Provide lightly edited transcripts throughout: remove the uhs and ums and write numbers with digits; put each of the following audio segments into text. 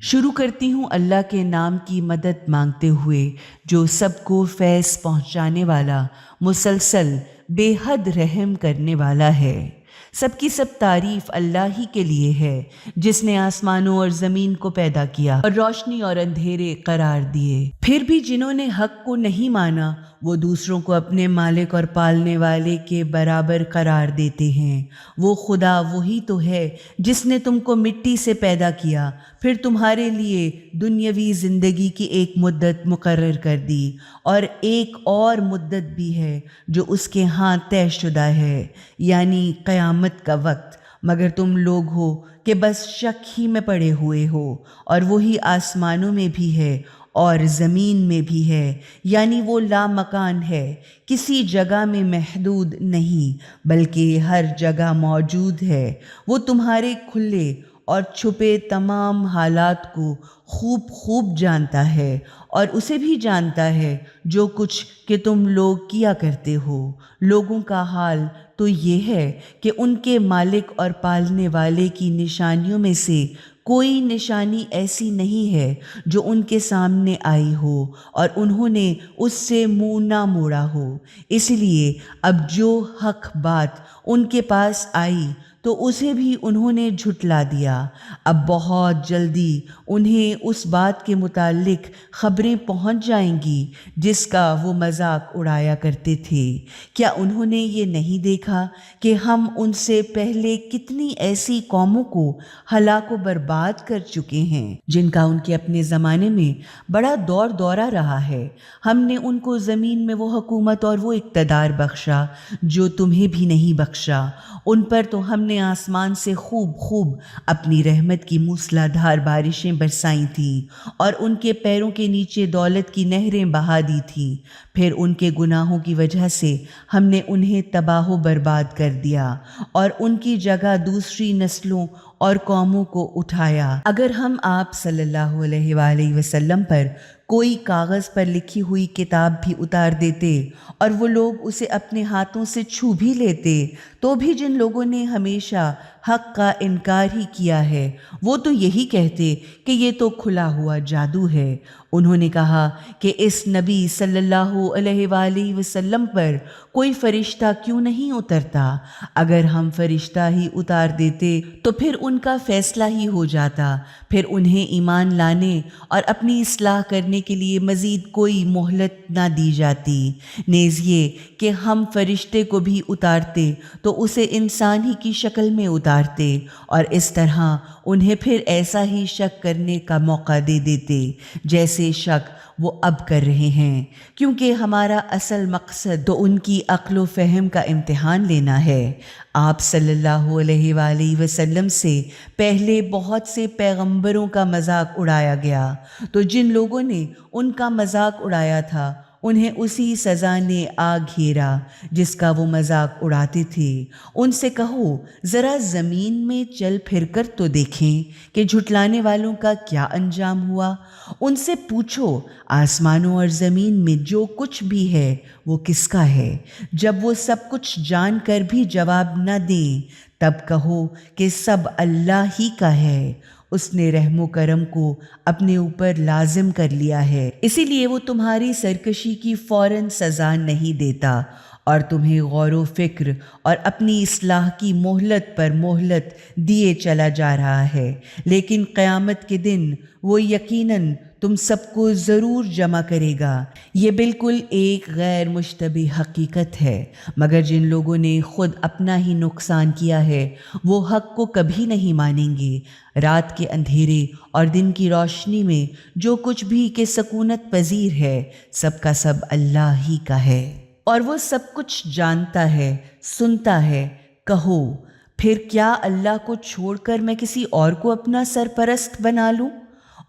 شروع کرتی ہوں اللہ کے نام کی مدد مانگتے ہوئے جو سب کو فیض پہنچانے والا، مسلسل بے حد رحم کرنے والا ہے۔ سب کی سب تعریف اللہ ہی کے لیے ہے جس نے آسمانوں اور زمین کو پیدا کیا اور روشنی اور اندھیرے قرار دیے۔ پھر بھی جنہوں نے حق کو نہیں مانا وہ دوسروں کو اپنے مالک اور پالنے والے کے برابر قرار دیتے ہیں۔ وہ خدا وہی تو ہے جس نے تم کو مٹی سے پیدا کیا، پھر تمہارے لیے دنیاوی زندگی کی ایک مدت مقرر کر دی، اور ایک اور مدت بھی ہے جو اس کے ہاں طے شدہ ہے، یعنی قیامت کا وقت، مگر تم لوگ ہو کہ بس شک ہی میں پڑے ہوئے ہو۔ اور وہی آسمانوں میں بھی ہے اور زمین میں بھی ہے، یعنی وہ لامکان ہے، کسی جگہ میں محدود نہیں بلکہ ہر جگہ موجود ہے۔ وہ تمہارے کھلے اور چھپے تمام حالات کو خوب جانتا ہے، اور اسے بھی جانتا ہے جو کچھ کہ تم لوگ کیا کرتے ہو۔ لوگوں کا حال تو یہ ہے کہ ان کے مالک اور پالنے والے کی نشانیوں میں سے کوئی نشانی ایسی نہیں ہے جو ان کے سامنے آئی ہو اور انہوں نے اس سے منہ نہ موڑا ہو۔ اس لیے اب جو حق بات ان کے پاس آئی تو اسے بھی انہوں نے جھٹلا دیا۔ اب بہت جلدی انہیں اس بات کے متعلق خبریں پہنچ جائیں گی جس کا وہ مذاق اڑایا کرتے تھے۔ کیا انہوں نے یہ نہیں دیکھا کہ ہم ان سے پہلے کتنی ایسی قوموں کو ہلاک و برباد کر چکے ہیں جن کا ان کے اپنے زمانے میں بڑا دورہ رہا ہے؟ ہم نے ان کو زمین میں وہ حکومت اور وہ اقتدار بخشا جو تمہیں بھی نہیں بخشا۔ ان پر تو ہم نے آسمان سے خوب اپنی رحمت کی موسلا دھار بارشیں برسائی تھیں اور ان کے پیروں کے نیچے دولت کی نہریں بہا دی تھیں۔ پھر ان کے گناہوں کی وجہ سے ہم نے انہیں تباہ و برباد کر دیا اور ان کی جگہ دوسری نسلوں اور قوموں کو اٹھایا۔ اگر ہم آپ صلی اللہ علیہ وآلہ وسلم پر کوئی کاغذ پر لکھی ہوئی کتاب بھی اتار دیتے اور وہ لوگ اسے اپنے ہاتھوں سے چھو بھی لیتے تو بھی جن لوگوں نے ہمیشہ حق کا انکار ہی کیا ہے وہ تو یہی کہتے کہ یہ تو کھلا ہوا جادو ہے۔ انہوں نے کہا کہ اس نبی صلی اللہ علیہ وآلہ وسلم پر کوئی فرشتہ کیوں نہیں اترتا؟ اگر ہم فرشتہ ہی اتار دیتے تو پھر ان کا فیصلہ ہی ہو جاتا، پھر انہیں ایمان لانے اور اپنی اصلاح کرنے کے لیے مزید کوئی مہلت نہ دی جاتی۔ نیز یہ کہ ہم فرشتے کو بھی اتارتے تو اسے انسان ہی کی شکل میں اتارتے، اور اس طرح انہیں پھر ایسا ہی شک کرنے کا موقع دے دیتے جیسے شک وہ اب کر رہے ہیں، کیونکہ ہمارا اصل مقصد تو ان کی عقل و فہم کا امتحان لینا ہے۔ آپ صلی اللہ علیہ وآلہ وسلم سے پہلے بہت سے پیغمبروں کا مذاق اڑایا گیا، تو جن لوگوں نے ان کا مذاق اڑایا تھا انہیں اسی سزا نے آ گھیرا جس کا وہ مذاق اڑاتے تھے۔ ان سے کہو ذرا زمین میں چل پھر کر تو دیکھیں کہ جھٹلانے والوں کا کیا انجام ہوا۔ ان سے پوچھو آسمانوں اور زمین میں جو کچھ بھی ہے وہ کس کا ہے؟ جب وہ سب کچھ جان کر بھی جواب نہ دیں تب کہو کہ سب اللہ ہی کا ہے، اس نے رحم و کرم کو اپنے اوپر لازم کر لیا ہے، اسی لیے وہ تمہاری سرکشی کی فوراً سزا نہیں دیتا اور تمہیں غور و فکر اور اپنی اصلاح کی مہلت پر مہلت دیے چلا جا رہا ہے، لیکن قیامت کے دن وہ یقیناً تم سب کو ضرور جمع کرے گا۔ یہ بالکل ایک غیر مشتبہ حقیقت ہے، مگر جن لوگوں نے خود اپنا ہی نقصان کیا ہے وہ حق کو کبھی نہیں مانیں گے۔ رات کے اندھیرے اور دن کی روشنی میں جو کچھ بھی کہ سکونت پذیر ہے سب کا سب اللہ ہی کا ہے، اور وہ سب کچھ جانتا ہے، سنتا ہے۔ کہو پھر کیا اللہ کو چھوڑ کر میں کسی اور کو اپنا سرپرست بنا لوں؟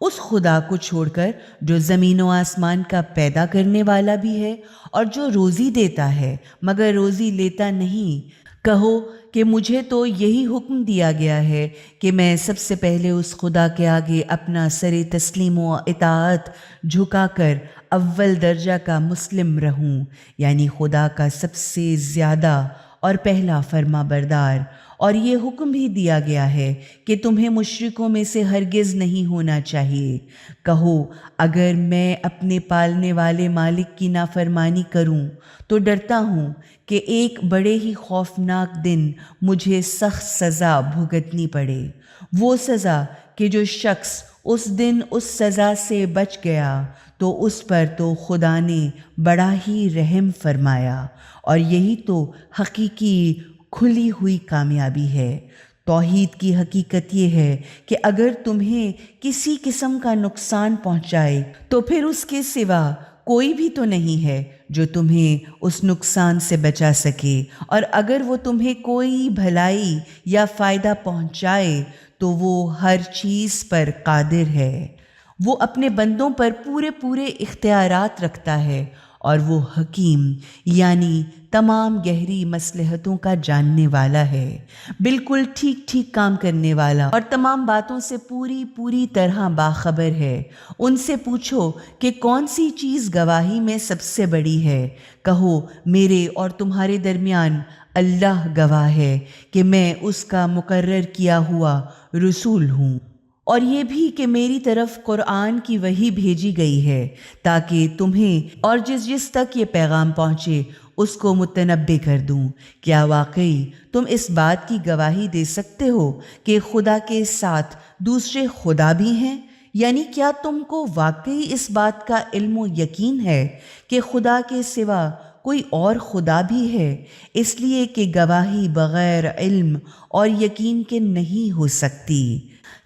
اس خدا کو چھوڑ کر جو زمین و آسمان کا پیدا کرنے والا بھی ہے اور جو روزی دیتا ہے مگر روزی لیتا نہیں۔ کہو کہ مجھے تو یہی حکم دیا گیا ہے کہ میں سب سے پہلے اس خدا کے آگے اپنا سر تسلیم و اطاعت جھکا کر اول درجہ کا مسلم رہوں، یعنی خدا کا سب سے زیادہ اور پہلا فرما بردار، اور یہ حکم بھی دیا گیا ہے کہ تمہیں مشرکوں میں سے ہرگز نہیں ہونا چاہیے۔ کہو اگر میں اپنے پالنے والے مالک کی نافرمانی کروں تو ڈرتا ہوں کہ ایک بڑے ہی خوفناک دن مجھے سخت سزا بھگتنی پڑے، وہ سزا کہ جو شخص اس دن اس سزا سے بچ گیا تو اس پر تو خدا نے بڑا ہی رحم فرمایا، اور یہی تو حقیقی کھلی ہوئی کامیابی ہے۔ توحید کی حقیقت یہ ہے کہ اگر تمہیں کسی قسم کا نقصان پہنچائے تو پھر اس کے سوا کوئی بھی تو نہیں ہے جو تمہیں اس نقصان سے بچا سکے، اور اگر وہ تمہیں کوئی بھلائی یا فائدہ پہنچائے تو وہ ہر چیز پر قادر ہے۔ وہ اپنے بندوں پر پورے اختیارات رکھتا ہے، اور وہ حکیم یعنی تمام گہری مصلحتوں کا جاننے والا ہے، بالکل ٹھیک کام کرنے والا، اور تمام باتوں سے پوری طرح باخبر ہے۔ ان سے پوچھو کہ کون سی چیز گواہی میں سب سے بڑی ہے؟ کہو میرے اور تمہارے درمیان اللہ گواہ ہے کہ میں اس کا مقرر کیا ہوا رسول ہوں، اور یہ بھی کہ میری طرف قرآن کی وحی بھیجی گئی ہے تاکہ تمہیں اور جس تک یہ پیغام پہنچے اس کو متنبع کر دوں۔ کیا واقعی تم اس بات کی گواہی دے سکتے ہو کہ خدا کے ساتھ دوسرے خدا بھی ہیں؟ یعنی کیا تم کو واقعی اس بات کا علم و یقین ہے کہ خدا کے سوا کوئی اور خدا بھی ہے؟ اس لیے کہ گواہی بغیر علم اور یقین کے نہیں ہو سکتی۔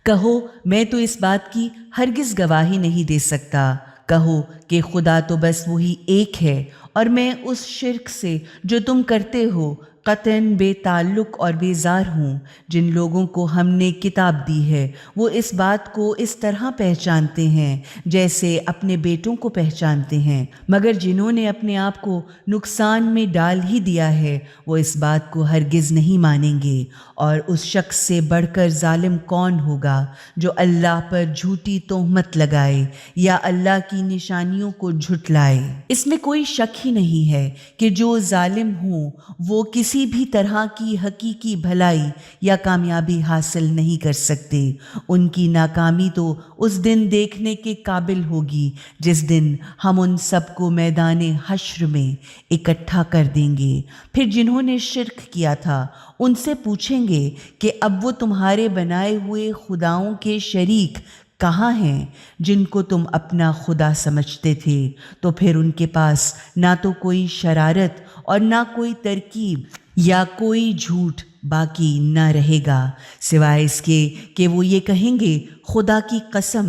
کہو میں تو اس بات کی ہرگز گواہی نہیں دے سکتا۔ کہو کہ خدا تو بس وہی ایک ہے، اور میں اس شرک سے جو تم کرتے ہو قطعاً بے تعلق اور بیزار ہوں۔ جن لوگوں کو ہم نے کتاب دی ہے وہ اس بات کو اس طرح پہچانتے ہیں جیسے اپنے بیٹوں کو پہچانتے ہیں، مگر جنہوں نے اپنے آپ کو نقصان میں ڈال ہی دیا ہے وہ اس بات کو ہرگز نہیں مانیں گے۔ اور اس شخص سے بڑھ کر ظالم کون ہوگا جو اللہ پر جھوٹی تہمت لگائے یا اللہ کی نشانیوں کو جھٹلائے؟ اس میں کوئی شک ہی نہیں ہے کہ جو ظالم ہوں وہ کسی بھی طرح کی حقیقی بھلائی یا کامیابی حاصل نہیں کر سکتے۔ ان کی ناکامی تو اس دن دیکھنے کے قابل ہوگی جس دن ہم ان سب کو میدان حشر میں اکٹھا کر دیں گے۔ پھر جنہوں نے شرک کیا تھا ان سے پوچھیں گے کہ اب وہ تمہارے بنائے ہوئے خداؤں کے شریک کہاں ہیں جن کو تم اپنا خدا سمجھتے تھے؟ تو پھر ان کے پاس نہ تو کوئی شرارت اور نہ کوئی ترکیب یا کوئی جھوٹ باقی نہ رہے گا، سوائے اس کے کہ وہ یہ کہیں گے خدا کی قسم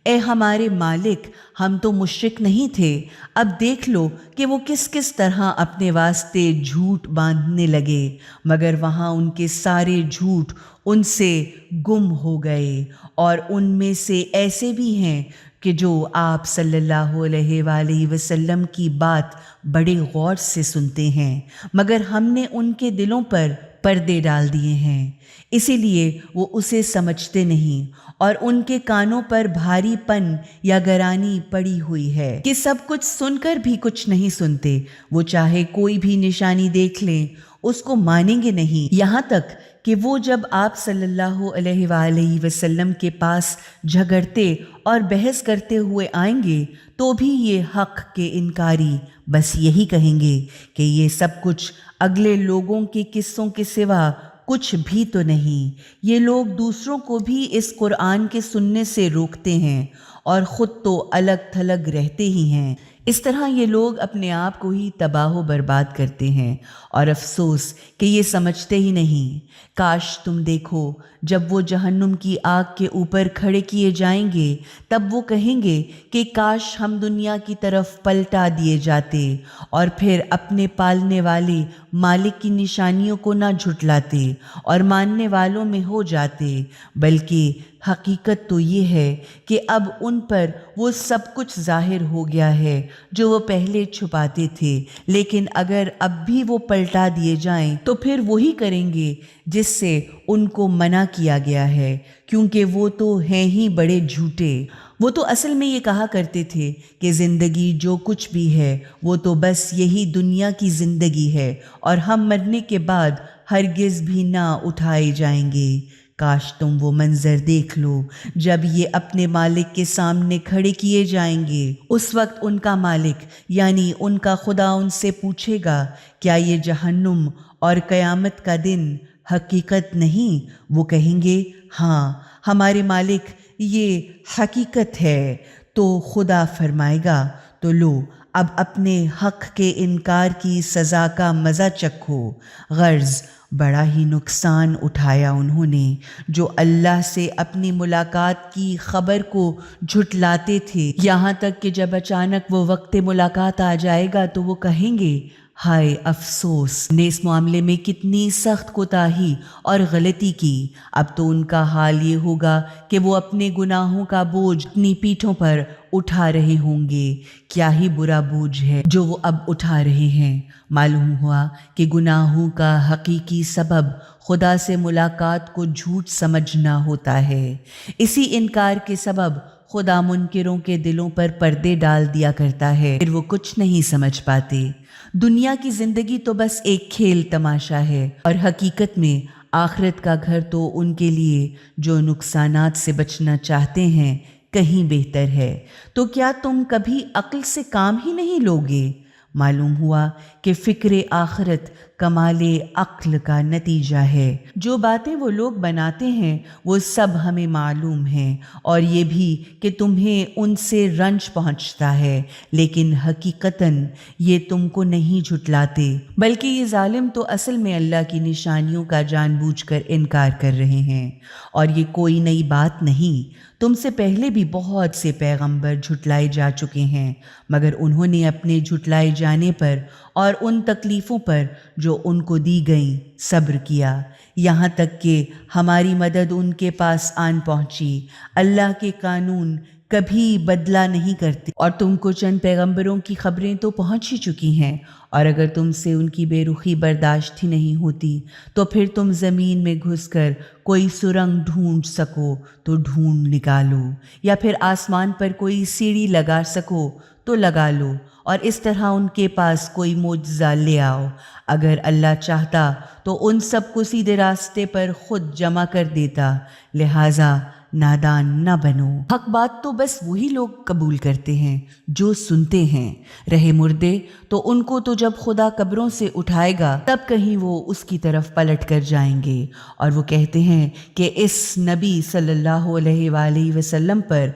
اے ہمارے مالک، ہم تو مشرک نہیں تھے۔ اب دیکھ لو کہ وہ کس طرح اپنے واسطے جھوٹ باندھنے لگے، مگر وہاں ان کے سارے جھوٹ ان سے گم ہو گئے۔ اور ان میں سے ایسے بھی ہیں کہ جو آپ صلی اللہ علیہ وآلہ وسلم کی بات بڑے غور سے سنتے ہیں، مگر ہم نے ان کے دلوں پر پردے ڈال دیے ہیں، اسی لیے وہ اسے سمجھتے نہیں، اور ان کے کانوں پر بھاری پن یا گرانی پڑی ہوئی ہے کہ سب کچھ سن کر بھی کچھ نہیں سنتے۔ وہ چاہے کوئی بھی نشانی دیکھ لیں اس کو مانیں گے نہیں، یہاں تک کہ وہ جب آپ صلی اللہ علیہ وآلہ وسلم کے پاس جھگڑتے اور بحث کرتے ہوئے آئیں گے تو بھی یہ حق کے انکاری بس یہی کہیں گے کہ یہ سب کچھ اگلے لوگوں کے قصوں کے سوا کچھ بھی تو نہیں۔ یہ لوگ دوسروں کو بھی اس قرآن کے سننے سے روکتے ہیں اور خود تو الگ تھلگ رہتے ہی ہیں۔ اس طرح یہ لوگ اپنے آپ کو ہی تباہ و برباد کرتے ہیں، اور افسوس کہ یہ سمجھتے ہی نہیں۔ کاش تم دیکھو جب وہ جہنم کی آگ کے اوپر کھڑے کیے جائیں گے تب وہ کہیں گے کہ کاش ہم دنیا کی طرف پلٹا دیے جاتے اور پھر اپنے پالنے والے مالک کی نشانیوں کو نہ جھٹلاتے اور ماننے والوں میں ہو جاتے، بلکہ حقیقت تو یہ ہے کہ اب ان پر وہ سب کچھ ظاہر ہو گیا ہے جو وہ پہلے چھپاتے تھے، لیکن اگر اب بھی وہ پلٹا دیے جائیں تو پھر وہی کریں گے جس سے ان کو منع کیا گیا ہے، کیونکہ وہ تو ہیں ہی بڑے جھوٹے۔ وہ تو اصل میں یہ کہا کرتے تھے کہ زندگی جو کچھ بھی ہے وہ تو بس یہی دنیا کی زندگی ہے اور ہم مرنے کے بعد ہرگز بھی نہ اٹھائے جائیں گے۔ کاش تم وہ منظر دیکھ لو جب یہ اپنے مالک کے سامنے کھڑے کیے جائیں گے۔ اس وقت ان کا مالک یعنی ان کا خدا ان سے پوچھے گا، کیا یہ جہنم اور قیامت کا دن حقیقت نہیں؟ وہ کہیں گے، ہاں ہمارے مالک یہ حقیقت ہے۔ تو خدا فرمائے گا، تو لو اب اپنے حق کے انکار کی سزا کا مزہ چکھو۔ غرض بڑا ہی نقصان اٹھایا انہوں نے جو اللہ سے اپنی ملاقات کی خبر کو جھٹلاتے تھے، یہاں تک کہ جب اچانک وہ وقت ملاقات آ جائے گا تو وہ کہیں گے، ہائے افسوس نے اس معاملے میں کتنی سخت کوتاہی اور غلطی کی۔ اب تو ان کا حال یہ ہوگا کہ وہ اپنے گناہوں کا بوجھ اپنی پیٹھوں پر اٹھا رہے ہوں گے۔ کیا ہی برا بوجھ ہے جو وہ اب اٹھا رہے ہیں۔ معلوم ہوا کہ گناہوں کا حقیقی سبب خدا سے ملاقات کو جھوٹ سمجھنا ہوتا ہے۔ اسی انکار کے سبب خدا منکروں کے دلوں پر پردے ڈال دیا کرتا ہے، پھر وہ کچھ نہیں سمجھ پاتے۔ دنیا کی زندگی تو بس ایک کھیل تماشا ہے اور حقیقت میں آخرت کا گھر تو ان کے لیے جو نقصانات سے بچنا چاہتے ہیں کہیں بہتر ہے۔ تو کیا تم کبھی عقل سے کام ہی نہیں لوگے؟ معلوم ہوا کہ فکر آخرت کمال عقل کا نتیجہ ہے۔ جو باتیں وہ لوگ بناتے ہیں وہ سب ہمیں معلوم ہیں، اور یہ بھی کہ تمہیں ان سے رنج پہنچتا ہے، لیکن حقیقتاً یہ تم کو نہیں جھٹلاتے، بلکہ یہ ظالم تو اصل میں اللہ کی نشانیوں کا جان بوجھ کر انکار کر رہے ہیں۔ اور یہ کوئی نئی بات نہیں، تم سے پہلے بھی بہت سے پیغمبر جھٹلائے جا چکے ہیں، مگر انہوں نے اپنے جھٹلائے جانے پر اور ان تکلیفوں پر جو ان کو دی گئیں صبر کیا، یہاں تک کہ ہماری مدد ان کے پاس آن پہنچی۔ اللہ کے قانون کبھی بدلا نہیں کرتے، اور تم کو چند پیغمبروں کی خبریں تو پہنچ ہی چکی ہیں، اور اگر تم سے ان کی بے رخی برداشت ہی نہیں ہوتی تو پھر تم زمین میں گھس کر کوئی سرنگ ڈھونڈ سکو تو ڈھونڈ نکالو، یا پھر آسمان پر کوئی سیڑھی لگا سکو تو لگا لو، اور اس طرح ان کے پاس کوئی معجزہ لے آؤ۔ اگر اللہ چاہتا تو ان سب کو سیدھے راستے پر خود جمع کر دیتا، لہٰذا نادان نہ بنو۔ حق بات تو بس وہی لوگ قبول کرتے ہیں جو سنتے ہیں۔ رہے مردے تو ان کو تو جب خدا قبروں سے اٹھائے گا تب کہیں وہ اس کی طرف پلٹ کر جائیں گے، اور وہ کہتے ہیں کہ اس نبی صلی اللہ علیہ وآلہ وسلم پر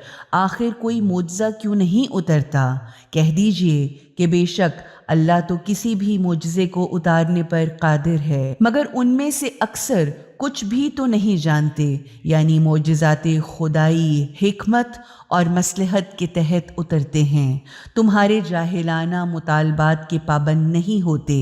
آخر کوئی معجزہ کیوں نہیں اترتا؟ کہہ دیجئے کہ بے شک اللہ تو کسی بھی معجزے کو اتارنے پر قادر ہے، مگر ان میں سے اکثر کچھ بھی تو نہیں جانتے، یعنی معجزات خدائی حکمت اور مصلحت کے تحت اترتے ہیں۔ تمہارے جاہلانہ مطالبات کے پابند نہیں ہوتے۔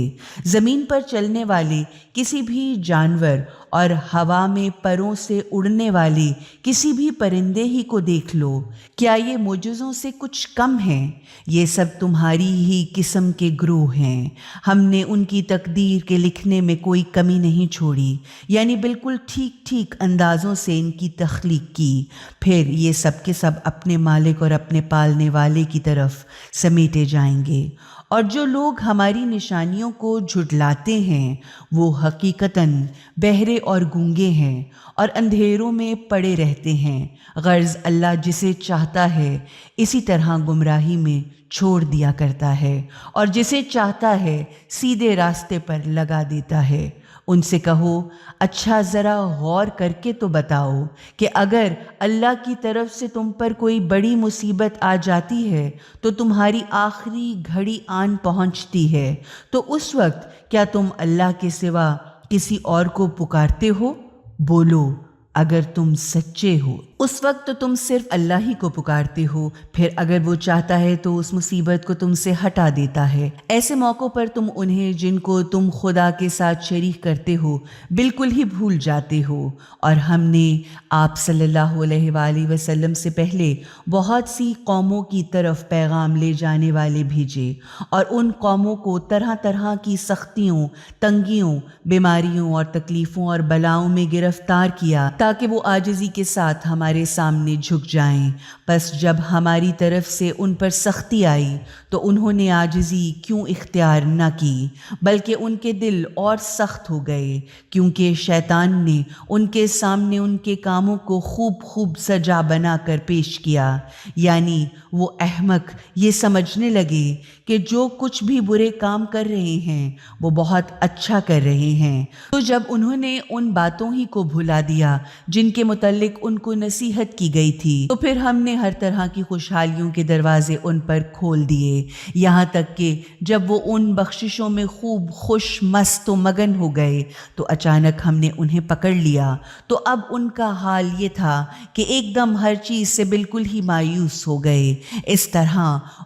زمین پر چلنے والے کسی بھی جانور اور ہوا میں پروں سے اڑنے والے کسی بھی پرندے ہی کو دیکھ لو، کیا یہ معجزوں سے کچھ کم ہیں؟ یہ سب تمہاری ہی قسم کے گروہ ہیں۔ ہم نے ان کی تقدیر کے لکھنے میں کوئی کمی نہیں چھوڑی، یعنی بالکل ٹھیک ٹھیک اندازوں سے ان کی تخلیق کی، پھر یہ سب کے سب اپنے مالک اور اپنے پالنے والے کی طرف سمیٹے جائیں گے۔ اور جو لوگ ہماری نشانیوں کو جھٹلاتے ہیں وہ حقیقتاً بہرے اور گونگے ہیں اور اندھیروں میں پڑے رہتے ہیں۔ غرض اللہ جسے چاہتا ہے اسی طرح گمراہی میں چھوڑ دیا کرتا ہے، اور جسے چاہتا ہے سیدھے راستے پر لگا دیتا ہے۔ ان سے کہو، اچھا ذرا غور کر کے تو بتاؤ کہ اگر اللہ کی طرف سے تم پر کوئی بڑی مصیبت آ جاتی ہے تو تمہاری آخری گھڑی آن پہنچتی ہے، تو اس وقت کیا تم اللہ کے سوا کسی اور کو پکارتے ہو؟ بولو اگر تم سچے ہو۔ اس وقت تو تم صرف اللہ ہی کو پکارتے ہو، پھر اگر وہ چاہتا ہے تو اس مصیبت کو تم سے ہٹا دیتا ہے۔ ایسے موقعوں پر تم انہیں جن کو تم خدا کے ساتھ شریک کرتے ہو بالکل ہی بھول جاتے ہو۔ اور ہم نے آپ صلی اللہ علیہ وآلہ وسلم سے پہلے بہت سی قوموں کی طرف پیغام لے جانے والے بھیجے، اور ان قوموں کو طرح طرح کی سختیوں، تنگیوں، بیماریوں اور تکلیفوں اور بلاؤں میں گرفتار کیا تاکہ وہ عاجزی کے ساتھ ہماری ہمارے سامنے جھک جائیں، بس جب ہماری طرف سے ان پر سختی آئی تو انہوں نے عاجزی کیوں اختیار نہ کی، بلکہ ان کے دل اور سخت ہو گئے، کیونکہ شیطان نے ان کے سامنے ان کے کاموں کو خوب سجا بنا کر پیش کیا، یعنی وہ احمق یہ سمجھنے لگے کہ جو کچھ بھی برے کام کر رہے ہیں وہ بہت اچھا کر رہے ہیں۔ تو جب انہوں نے ان باتوں ہی کو بھلا دیا جن کے متعلق ان کو نصیحت کی گئی تھی، تو پھر ہم نے ہر طرح کی خوشحالیوں کے دروازے ان پر کھول دیے، یہاں تک کہ جب وہ ان بخششوں میں خوب خوش مست و مگن ہو گئے تو اچانک ہم نے انہیں پکڑ لیا۔ تو اب ان کا حال یہ تھا کہ ایک دم ہر چیز سے بالکل ہی مایوس ہو گئے۔ اس طرح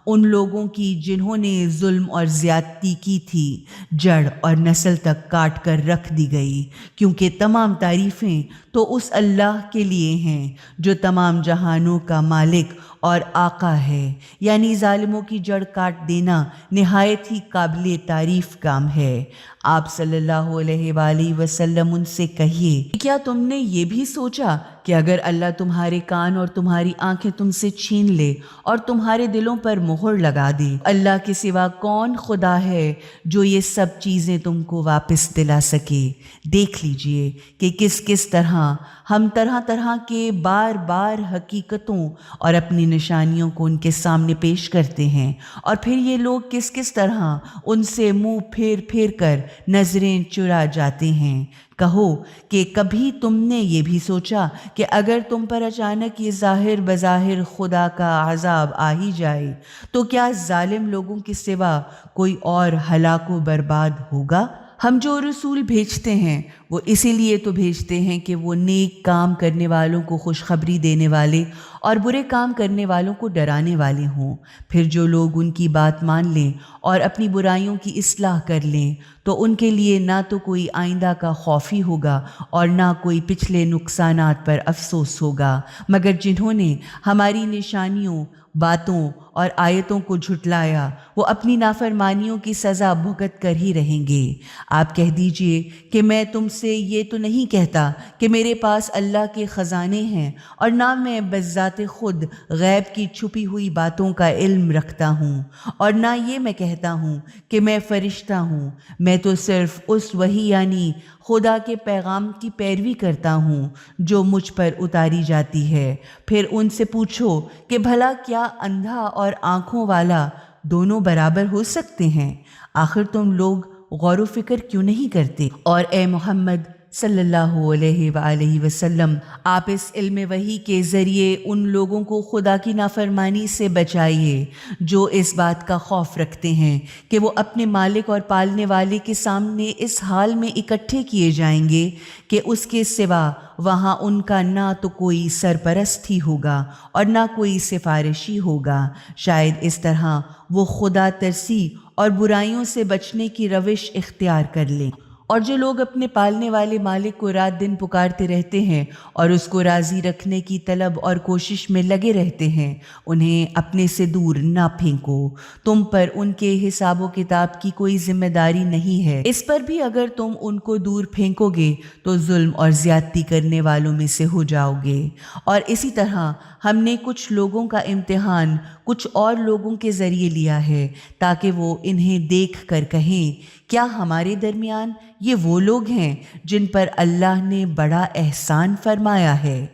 ان لوگوں کی جنہوں نے ظلم اور زیادتی کی تھی جڑ اور نسل تک کاٹ کر رکھ دی گئی، کیونکہ تمام تعریفیں تو اس اللہ کے لیے ہیں جو تمام جہانوں کا مالک اور آقا ہے، یعنی ظالموں کی جڑ کاٹ دینا نہایت ہی قابل تعریف کام ہے۔ آپ صلی اللہ علیہ وآلہ وسلم ان سے کہیے کہ کیا تم نے یہ بھی سوچا کہ اگر اللہ تمہارے کان اور تمہاری آنکھیں تم سے چھین لے اور تمہارے دلوں پر مہر لگا دے، اللہ کے سوا کون خدا ہے جو یہ سب چیزیں تم کو واپس دلا سکے؟ دیکھ لیجئے کہ کس طرح ہم طرح طرح کے بار حقیقتوں اور اپنی نشانیوں کو ان کے سامنے پیش کرتے ہیں، اور پھر یہ لوگ کس طرح ان سے منہ پھیر کر نظریں چرا جاتے ہیں۔ کہو کہ کبھی تم نے یہ بھی سوچا کہ اگر تم پر اچانک یہ ظاہر بظاہر خدا کا عذاب آ ہی جائے تو کیا ظالم لوگوں کے سوا کوئی اور ہلاک و برباد ہوگا؟ ہم جو رسول بھیجتے ہیں وہ اسی لیے تو بھیجتے ہیں کہ وہ نیک کام کرنے والوں کو خوشخبری دینے والے اور برے کام کرنے والوں کو ڈرانے والے ہوں۔ پھر جو لوگ ان کی بات مان لیں اور اپنی برائیوں کی اصلاح کر لیں تو ان کے لیے نہ تو کوئی آئندہ کا خوف ہی ہوگا اور نہ کوئی پچھلے نقصانات پر افسوس ہوگا، مگر جنہوں نے ہماری نشانیوں، باتوں اور آیتوں کو جھٹلایا وہ اپنی نافرمانیوں کی سزا بھگت کر ہی رہیں گے۔ آپ کہہ دیجئے کہ میں تم سے یہ تو نہیں کہتا کہ میرے پاس اللہ کے خزانے ہیں، اور نہ میں بذات خود غیب کی چھپی ہوئی باتوں کا علم رکھتا ہوں، اور نہ یہ میں کہتا ہوں کہ میں فرشتہ ہوں۔ میں تو صرف اس وحی یعنی خدا کے پیغام کی پیروی کرتا ہوں جو مجھ پر اتاری جاتی ہے۔ پھر ان سے پوچھو کہ بھلا کیا اندھا اور آنکھوں والا دونوں برابر ہو سکتے ہیں؟ آخر تم لوگ غور و فکر کیوں نہیں کرتے؟ اور اے محمد صلی اللہ علیہ وآلہ وسلم، آپ اس علم وحی کے ذریعے ان لوگوں کو خدا کی نافرمانی سے بچائیے جو اس بات کا خوف رکھتے ہیں کہ وہ اپنے مالک اور پالنے والے کے سامنے اس حال میں اکٹھے کیے جائیں گے کہ اس کے سوا وہاں ان کا نہ تو کوئی سرپرست ہی ہوگا اور نہ کوئی سفارشی ہوگا۔ شاید اس طرح وہ خدا ترسی اور برائیوں سے بچنے کی روش اختیار کر لیں۔ اور جو لوگ اپنے پالنے والے مالک کو رات دن پکارتے رہتے ہیں اور اس کو راضی رکھنے کی طلب اور کوشش میں لگے رہتے ہیں، انہیں اپنے سے دور نہ پھینکو۔ تم پر ان کے حساب و کتاب کی کوئی ذمہ داری نہیں ہے۔ اس پر بھی اگر تم ان کو دور پھینکو گے تو ظلم اور زیادتی کرنے والوں میں سے ہو جاؤ گے۔ اور اسی طرح ہم نے کچھ لوگوں کا امتحان کچھ اور لوگوں کے ذریعے لیا ہے تاکہ وہ انہیں دیکھ کر کہیں کیا ہمارے درمیان یہ وہ لوگ ہیں جن پر اللہ نے بڑا احسان فرمایا ہے؟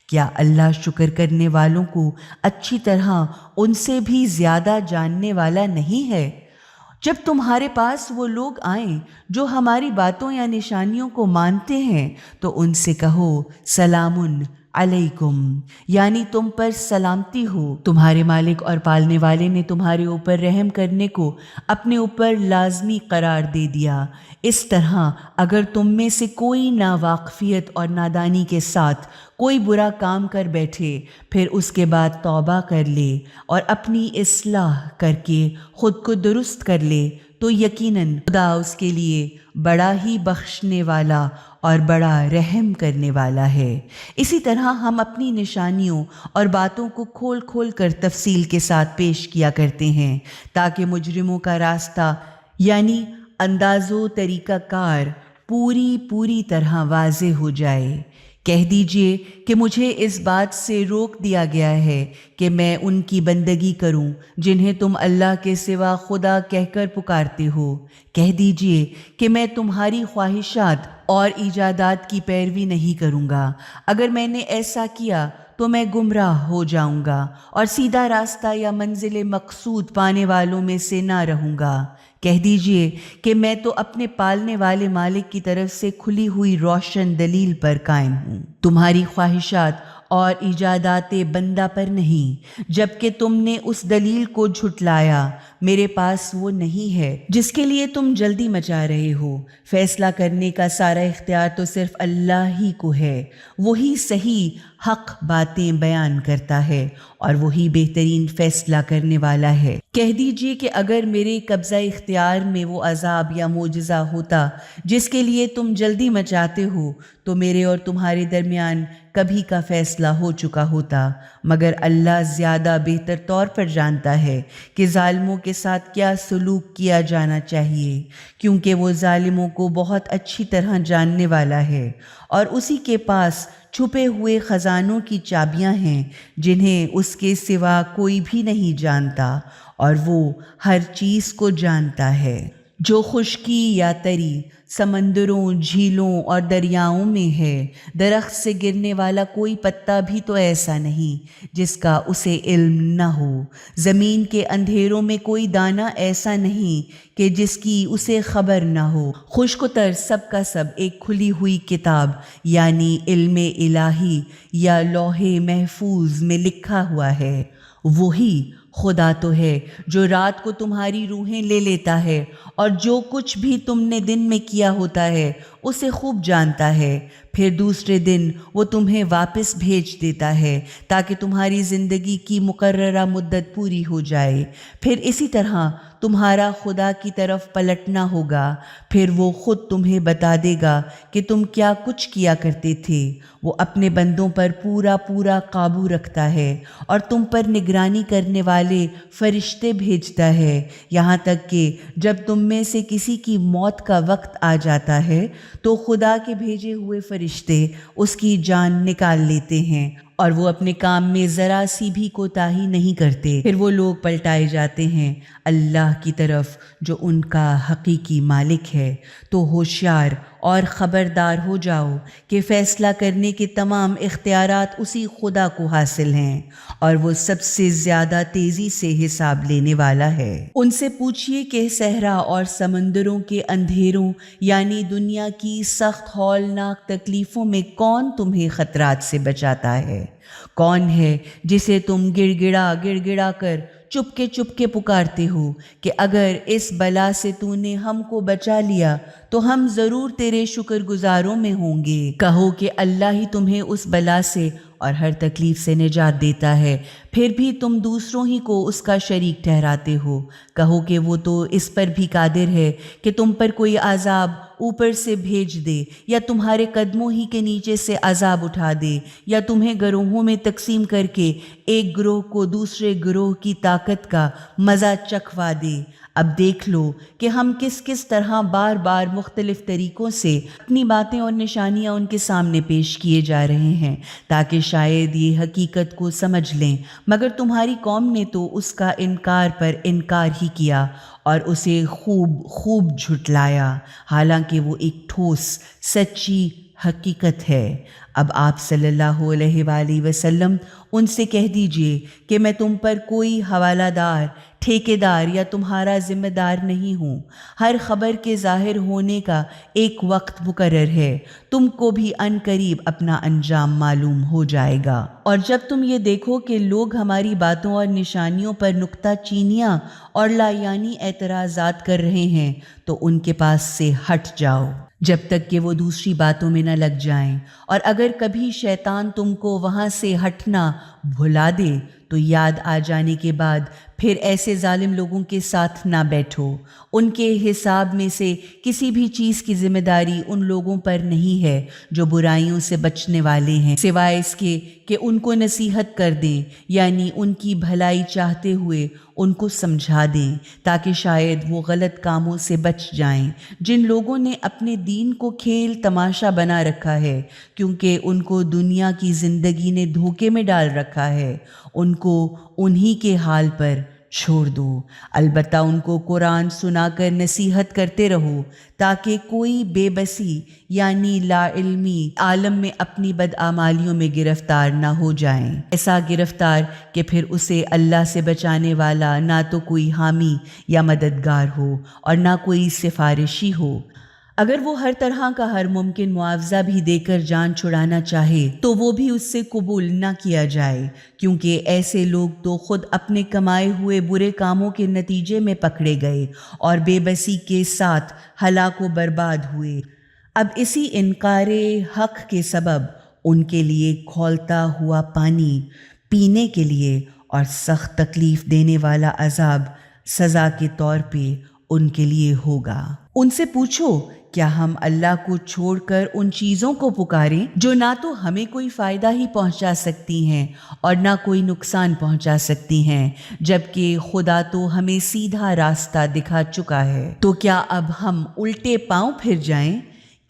کیا اللہ شکر کرنے والوں کو اچھی طرح ان سے بھی زیادہ جاننے والا نہیں ہے؟ جب تمہارے پاس وہ لوگ آئیں جو ہماری باتوں یا نشانیوں کو مانتے ہیں تو ان سے کہو سلام علیکم، یعنی تم پر سلامتی ہو۔ تمہارے مالک اور پالنے والے نے تمہارے اوپر رحم کرنے کو اپنے اوپر لازمی قرار دے دیا۔ اس طرح اگر تم میں سے کوئی ناواقفیت اور نادانی کے ساتھ کوئی برا کام کر بیٹھے پھر اس کے بعد توبہ کر لے اور اپنی اصلاح کر کے خود کو درست کر لے تو یقیناً خدا اس کے لیے بڑا ہی بخشنے والا اور بڑا رحم کرنے والا ہے۔ اسی طرح ہم اپنی نشانیوں اور باتوں کو کھول کر تفصیل کے ساتھ پیش کیا کرتے ہیں تاکہ مجرموں کا راستہ یعنی انداز و طریقہ کار پوری طرح واضح ہو جائے۔ کہہ دیجئے کہ مجھے اس بات سے روک دیا گیا ہے کہ میں ان کی بندگی کروں جنہیں تم اللہ کے سوا خدا کہہ کر پکارتے ہو۔ کہہ دیجئے کہ میں تمہاری خواہشات اور ایجادات کی پیروی نہیں کروں گا۔ اگر میں نے ایسا کیا تو میں گمراہ ہو جاؤں گا اور سیدھا راستہ یا منزل مقصود پانے والوں میں سے نہ رہوں گا۔ کہہ دیجئے کہ میں تو اپنے پالنے والے مالک کی طرف سے کھلی ہوئی روشن دلیل پر قائم ہوں، تمہاری خواہشات اور ایجادات بندہ پر نہیں، جبکہ تم نے اس دلیل کو جھٹلایا۔ میرے پاس وہ نہیں ہے جس کے لیے تم جلدی مچا رہے ہو۔ فیصلہ کرنے کا سارا اختیار تو صرف اللہ ہی کو ہے۔ وہی صحیح حق باتیں بیان کرتا ہے اور وہی بہترین فیصلہ کرنے والا ہے۔ کہہ دیجئے کہ اگر میرے قبضہ اختیار میں وہ عذاب یا معجزہ ہوتا جس کے لیے تم جلدی مچاتے ہو تو میرے اور تمہارے درمیان کبھی کا فیصلہ ہو چکا ہوتا، مگر اللہ زیادہ بہتر طور پر جانتا ہے کہ ظالموں کے ساتھ کیا سلوک کیا جانا چاہیے، کیونکہ وہ ظالموں کو بہت اچھی طرح جاننے والا ہے، اور اسی کے پاس چھپے ہوئے خزانوں کی چابیاں ہیں جنہیں اس کے سوا کوئی بھی نہیں جانتا، اور وہ ہر چیز کو جانتا ہے۔ جو خشکی یا تری، سمندروں، جھیلوں اور دریاؤں میں ہے، درخت سے گرنے والا کوئی پتا بھی تو ایسا نہیں جس کا اسے علم نہ ہو، زمین کے اندھیروں میں کوئی دانہ ایسا نہیں کہ جس کی اسے خبر نہ ہو۔ خشک و تر سب کا سب ایک کھلی ہوئی کتاب یعنی علم الہی یا لوح محفوظ میں لکھا ہوا ہے۔ وہی خدا تو ہے جو رات کو تمہاری روحیں لے لیتا ہے اور جو کچھ بھی تم نے دن میں کیا ہوتا ہے اسے خوب جانتا ہے، پھر دوسرے دن وہ تمہیں واپس بھیج دیتا ہے تاکہ تمہاری زندگی کی مقررہ مدت پوری ہو جائے۔ پھر اسی طرح تمہارا خدا کی طرف پلٹنا ہوگا، پھر وہ خود تمہیں بتا دے گا کہ تم کیا کچھ کیا کرتے تھے۔ وہ اپنے بندوں پر پورا قابو رکھتا ہے اور تم پر نگرانی کرنے والے فرشتے بھیجتا ہے، یہاں تک کہ جب تم میں سے کسی کی موت کا وقت آ جاتا ہے تو خدا کے بھیجے ہوئے فرشتے اس کی جان نکال لیتے ہیں، اور وہ اپنے کام میں ذرا سی بھی کوتاہی نہیں کرتے۔ پھر وہ لوگ پلٹائے جاتے ہیں اللہ کی طرف جو ان کا حقیقی مالک ہے۔ تو ہوشیار اور خبردار ہو جاؤ کہ فیصلہ کرنے کے تمام اختیارات اسی خدا کو حاصل ہیں، اور وہ سب سے زیادہ تیزی سے حساب لینے والا ہے۔ ان سے پوچھئے کہ صحرا اور سمندروں کے اندھیروں یعنی دنیا کی سخت ہولناک تکلیفوں میں کون تمہیں خطرات سے بچاتا ہے؟ کون ہے جسے تم گڑ گڑا کر چپکے پکارتے ہو کہ اگر اس بلا سے تو نے ہم کو بچا لیا تو ہم ضرور تیرے شکر گزاروں میں ہوں گے۔ کہو کہ اللہ ہی تمہیں اس بلا سے اور ہر تکلیف سے نجات دیتا ہے، پھر بھی تم دوسروں ہی کو اس کا شریک ٹھہراتے ہو۔ کہو کہ وہ تو اس پر بھی قادر ہے کہ تم پر کوئی عذاب اوپر سے بھیج دے، یا تمہارے قدموں ہی کے نیچے سے عذاب اٹھا دے، یا تمہیں گروہوں میں تقسیم کر کے ایک گروہ کو دوسرے گروہ کی طاقت کا مزہ چکھوا دے۔ اب دیکھ لو کہ ہم کس طرح بار بار مختلف طریقوں سے اپنی باتیں اور نشانیاں ان کے سامنے پیش کیے جا رہے ہیں تاکہ شاید یہ حقیقت کو سمجھ لیں، مگر تمہاری قوم نے تو اس کا انکار پر انکار ہی کیا اور اسے خوب جھٹلایا، حالانکہ وہ ایک ٹھوس سچی حقیقت ہے۔ اب آپ صلی اللہ علیہ وآلہ وسلم ان سے کہہ دیجئے کہ میں تم پر کوئی حوالہ دار، ٹھیکیدار یا تمہارا ذمہ دار نہیں ہوں۔ ہر خبر کے ظاہر ہونے کا ایک وقت مقرر ہے، تم کو بھی عن قریب اپنا انجام معلوم ہو جائے گا۔ اور جب تم یہ دیکھو کہ لوگ ہماری باتوں اور نشانیوں پر نکتہ چینیاں اور لایعنی اعتراضات کر رہے ہیں تو ان کے پاس سے ہٹ جاؤ جب تک کہ وہ دوسری باتوں میں نہ لگ جائیں، اور اگر کبھی شیطان تم کو وہاں سے ہٹنا بھلا دے تو یاد آ جانے کے بعد پھر ایسے ظالم لوگوں کے ساتھ نہ بیٹھو۔ ان کے حساب میں سے کسی بھی چیز کی ذمہ داری ان لوگوں پر نہیں ہے جو برائیوں سے بچنے والے ہیں، سوائے اس کے کہ ان کو نصیحت کر دیں، یعنی ان کی بھلائی چاہتے ہوئے ان کو سمجھا دیں تاکہ شاید وہ غلط کاموں سے بچ جائیں۔ جن لوگوں نے اپنے دین کو کھیل تماشا بنا رکھا ہے کیونکہ ان کو دنیا کی زندگی نے دھوکے میں ڈال رکھا ہے، ان کو انہی کے حال پر چھوڑ دو۔ البتہ ان کو قرآن سنا کر نصیحت کرتے رہو تاکہ کوئی بے بسی یعنی لا علمی عالم میں اپنی بدعمالیوں میں گرفتار نہ ہو جائیں، ایسا گرفتار کہ پھر اسے اللہ سے بچانے والا نہ تو کوئی حامی یا مددگار ہو اور نہ کوئی سفارشی ہو۔ اگر وہ ہر طرح کا ہر ممکن معاوضہ بھی دے کر جان چھڑانا چاہے تو وہ بھی اس سے قبول نہ کیا جائے، کیونکہ ایسے لوگ تو خود اپنے کمائے ہوئے برے کاموں کے نتیجے میں پکڑے گئے اور بے بسی کے ساتھ ہلاک و برباد ہوئے۔ اب اسی انکار حق کے سبب ان کے لیے کھولتا ہوا پانی پینے کے لیے اور سخت تکلیف دینے والا عذاب سزا کے طور پہ ان کے لیے ہوگا۔ ان سے پوچھو کیا ہم اللہ کو چھوڑ کر ان چیزوں کو پکاریں جو نہ تو ہمیں کوئی فائدہ ہی پہنچا سکتی ہیں اور نہ کوئی نقصان پہنچا سکتی ہیں، جبکہ خدا تو ہمیں سیدھا راستہ دکھا چکا ہے؟ تو کیا اب ہم الٹے پاؤں پھر جائیں؟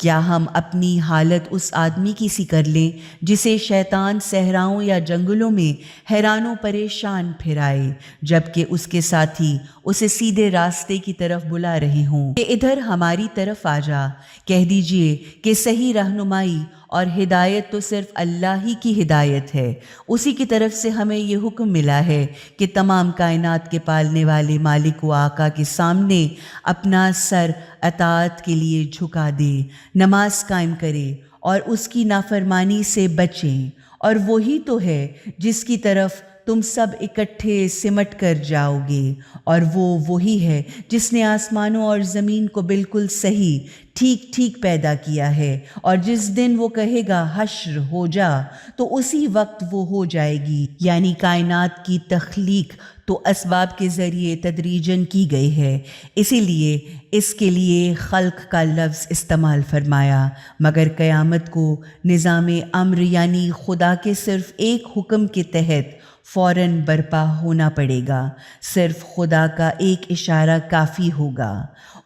کیا ہم اپنی حالت اس آدمی کی سی کر لیں جسے شیطان صحراؤں یا جنگلوں میں حیران و پریشان پھرائے، جبکہ اس کے ساتھی اسے سیدھے راستے کی طرف بلا رہے ہوں کہ ادھر ہماری طرف آ جا؟ کہہ دیجئے کہ صحیح رہنمائی اور ہدایت تو صرف اللہ ہی کی ہدایت ہے، اسی کی طرف سے ہمیں یہ حکم ملا ہے کہ تمام کائنات کے پالنے والے مالک و آقا کے سامنے اپنا سر اطاعت کے لیے جھکا دے، نماز قائم کرے اور اس کی نافرمانی سے بچیں، اور وہی تو ہے جس کی طرف تم سب اکٹھے سمٹ کر جاؤ گے، اور وہی ہے جس نے آسمانوں اور زمین کو بالکل صحیح ٹھیک ٹھیک پیدا کیا ہے، اور جس دن وہ کہے گا حشر ہو جا تو اسی وقت وہ ہو جائے گی، یعنی کائنات کی تخلیق تو اسباب کے ذریعے تدریجاً کی گئی ہے، اسی لیے اس کے لیے خلق کا لفظ استعمال فرمایا، مگر قیامت کو نظام امر یعنی خدا کے صرف ایک حکم کے تحت فوراً برپا ہونا پڑے گا۔ صرف خدا کا ایک اشارہ کافی ہوگا،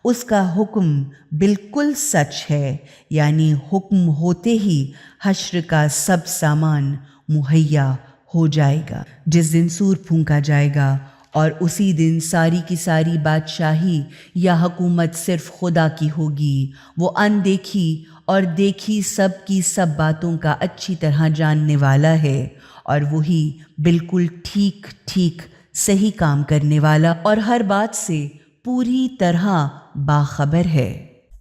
اس کا حکم بالکل سچ ہے، یعنی حکم ہوتے ہی حشر کا سب سامان مہیا ہو جائے گا، جس دن سور پھونکا جائے گا، اور اسی دن ساری کی ساری بادشاہی یا حکومت صرف خدا کی ہوگی۔ وہ اندیکھی اور دیکھی سب کی سب باتوں کا اچھی طرح جاننے والا ہے، اور وہی بالکل ٹھیک ٹھیک صحیح کام کرنے والا اور ہر بات سے پوری طرح باخبر ہے۔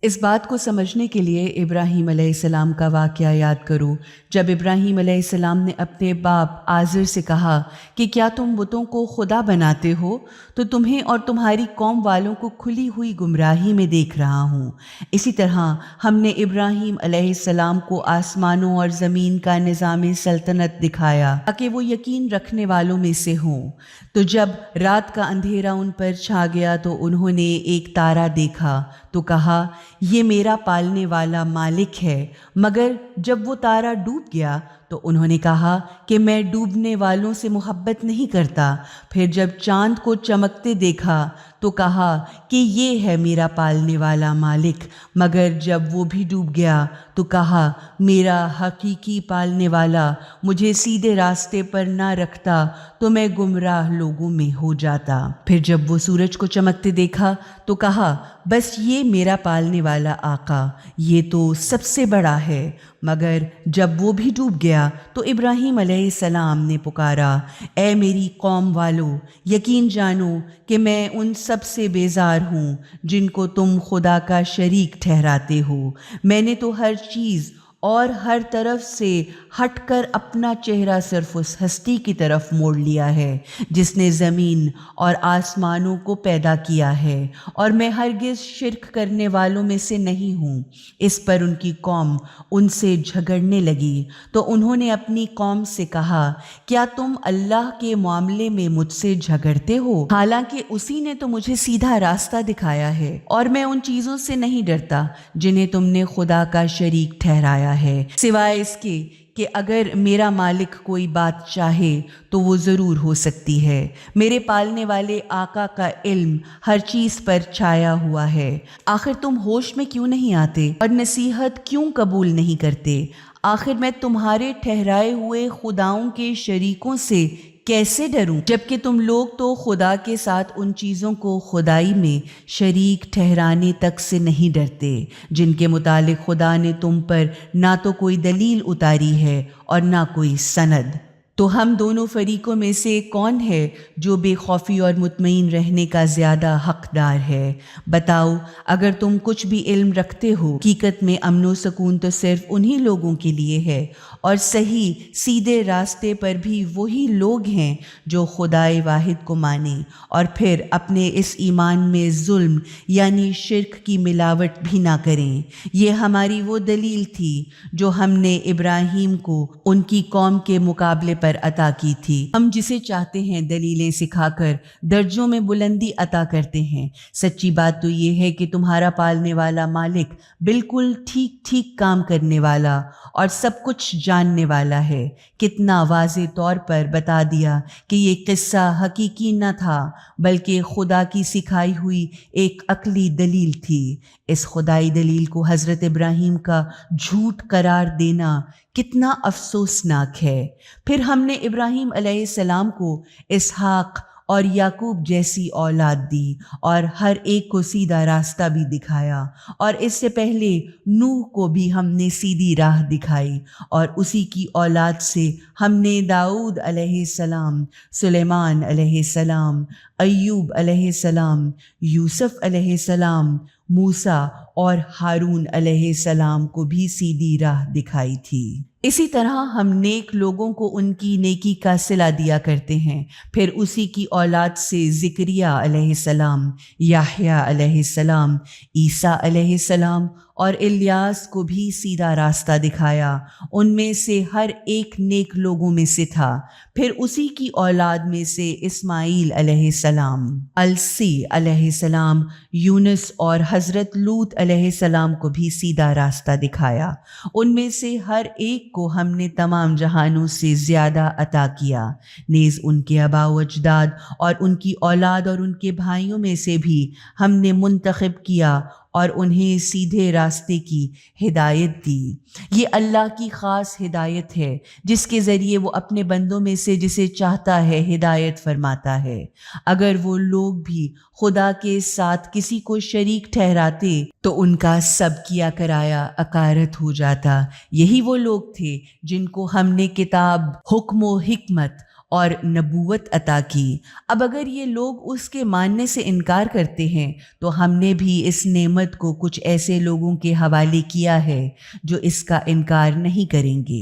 اس بات کو سمجھنے کے لیے ابراہیم علیہ السلام کا واقعہ یاد کرو، جب ابراہیم علیہ السلام نے اپنے باپ آزر سے کہا کہ کیا تم بتوں کو خدا بناتے ہو؟ تو تمہیں اور تمہاری قوم والوں کو کھلی ہوئی گمراہی میں دیکھ رہا ہوں۔ اسی طرح ہم نے ابراہیم علیہ السلام کو آسمانوں اور زمین کا نظام سلطنت دکھایا تاکہ وہ یقین رکھنے والوں میں سے ہوں۔ تو جب رات کا اندھیرا ان پر چھا گیا تو انہوں نے ایک تارا دیکھا تو کہا یہ میرا پالنے والا مالک ہے، مگر جب وہ تارا ڈوب گیا تو انہوں نے کہا کہ میں ڈوبنے والوں سے محبت نہیں کرتا۔ پھر جب چاند کو چمکتے دیکھا تو کہا کہ یہ ہے میرا پالنے والا مالک، مگر جب وہ بھی ڈوب گیا تو کہا میرا حقیقی پالنے والا مجھے سیدھے راستے پر نہ رکھتا تو میں گمراہ لوگوں میں ہو جاتا۔ پھر جب وہ سورج کو چمکتے دیکھا تو کہا بس یہ میرا پالنے والا آقا، یہ تو سب سے بڑا ہے، مگر جب وہ بھی ڈوب گیا تو ابراہیم علیہ السلام نے پکارا اے میری قوم والو، یقین جانو کہ میں ان سب سے بیزار ہوں جن کو تم خدا کا شریک ٹھہراتے ہو۔ میں نے تو ہر چیز اور ہر طرف سے ہٹ کر اپنا چہرہ صرف اس ہستی کی طرف موڑ لیا ہے جس نے زمین اور آسمانوں کو پیدا کیا ہے، اور میں ہرگز شرک کرنے والوں میں سے نہیں ہوں۔ اس پر ان کی قوم ان سے جھگڑنے لگی تو انہوں نے اپنی قوم سے کہا، کیا تم اللہ کے معاملے میں مجھ سے جھگڑتے ہو؟ حالانکہ اسی نے تو مجھے سیدھا راستہ دکھایا ہے، اور میں ان چیزوں سے نہیں ڈرتا جنہیں تم نے خدا کا شریک ٹھہرایا ہے، سوائے اس کے کہ اگر میرا مالک کوئی بات چاہے تو وہ ضرور ہو سکتی ہے۔ میرے پالنے والے آقا کا علم ہر چیز پر چھایا ہوا ہے۔ آخر تم ہوش میں کیوں نہیں آتے اور نصیحت کیوں قبول نہیں کرتے؟ آخر میں تمہارے ٹھہرائے ہوئے خداؤں کے شریکوں سے کیسے ڈروں، جبکہ تم لوگ تو خدا کے ساتھ ان چیزوں کو خدائی میں شریک ٹھہرانے تک سے نہیں ڈرتے جن کے متعلق خدا نے تم پر نہ تو کوئی دلیل اتاری ہے اور نہ کوئی سند۔ تو ہم دونوں فریقوں میں سے کون ہے جو بے خوفی اور مطمئن رہنے کا زیادہ حقدار ہے؟ بتاؤ، اگر تم کچھ بھی علم رکھتے ہو، حقیقت میں امن و سکون تو صرف انہی لوگوں کے لیے ہے، اور صحیح سیدھے راستے پر بھی وہی لوگ ہیں جو خدائے واحد کو مانیں اور پھر اپنے اس ایمان میں ظلم یعنی شرک کی ملاوٹ بھی نہ کریں۔ یہ ہماری وہ دلیل تھی جو ہم نے ابراہیم کو ان کی قوم کے مقابلے پر عطا کی تھی۔ ہم جسے چاہتے ہیں دلیلیں سکھا کر درجوں میں بلندی عطا کرتے ہیں۔ سچی بات تو یہ ہے کہ تمہارا پالنے والا مالک بالکل ٹھیک ٹھیک کام کرنے والا اور سب کچھ جاننے والا ہے۔ کتنا واضح طور پر بتا دیا کہ یہ قصہ حقیقی نہ تھا بلکہ خدا کی سکھائی ہوئی ایک عقلی دلیل تھی۔ اس خدائی دلیل کو حضرت ابراہیم کا جھوٹ قرار دینا کتنا افسوسناک ہے۔ پھر ہم نے ابراہیم علیہ السلام کو اسحاق اور یعقوب جیسی اولاد دی اور ہر ایک کو سیدھا راستہ بھی دکھایا، اور اس سے پہلے نوح کو بھی ہم نے سیدھی راہ دکھائی، اور اسی کی اولاد سے ہم نے داؤد علیہ السلام، سلیمان علیہ السلام، ایوب علیہ السلام، یوسف علیہ السلام، موسیٰ اور ہارون علیہ السلام کو بھی سیدھی راہ دکھائی تھی۔ اسی طرح ہم نیک لوگوں کو ان کی نیکی کا صلہ دیا کرتے ہیں۔ پھر اسی کی اولاد سے زکریہ علیہ السلام، یحییٰ علیہ السلام، عیسیٰ علیہ السلام اور الیاس کو بھی سیدھا راستہ دکھایا۔ ان میں سے ہر ایک نیک لوگوں میں سے تھا۔ پھر اسی کی اولاد میں سے اسماعیل علیہ السلام، السی علیہ السلام، یونس اور حضرت لوط علیہ السلام کو بھی سیدھا راستہ دکھایا۔ ان میں سے ہر ایک کو ہم نے تمام جہانوں سے زیادہ عطا کیا، نیز ان کے آباء و اجداد اور ان کی اولاد اور ان کے بھائیوں میں سے بھی ہم نے منتخب کیا اور انہیں سیدھے راستے کی ہدایت دی۔ یہ اللہ کی خاص ہدایت ہے جس کے ذریعے وہ اپنے بندوں میں سے جسے چاہتا ہے ہدایت فرماتا ہے۔ اگر وہ لوگ بھی خدا کے ساتھ کسی کو شریک ٹھہراتے تو ان کا سب کیا کرایا عقارت ہو جاتا۔ یہی وہ لوگ تھے جن کو ہم نے کتاب، حکم و حکمت اور نبوت عطا کی۔ اب اگر یہ لوگ اس کے ماننے سے انکار کرتے ہیں تو ہم نے بھی اس نعمت کو کچھ ایسے لوگوں کے حوالے کیا ہے جو اس کا انکار نہیں کریں گے۔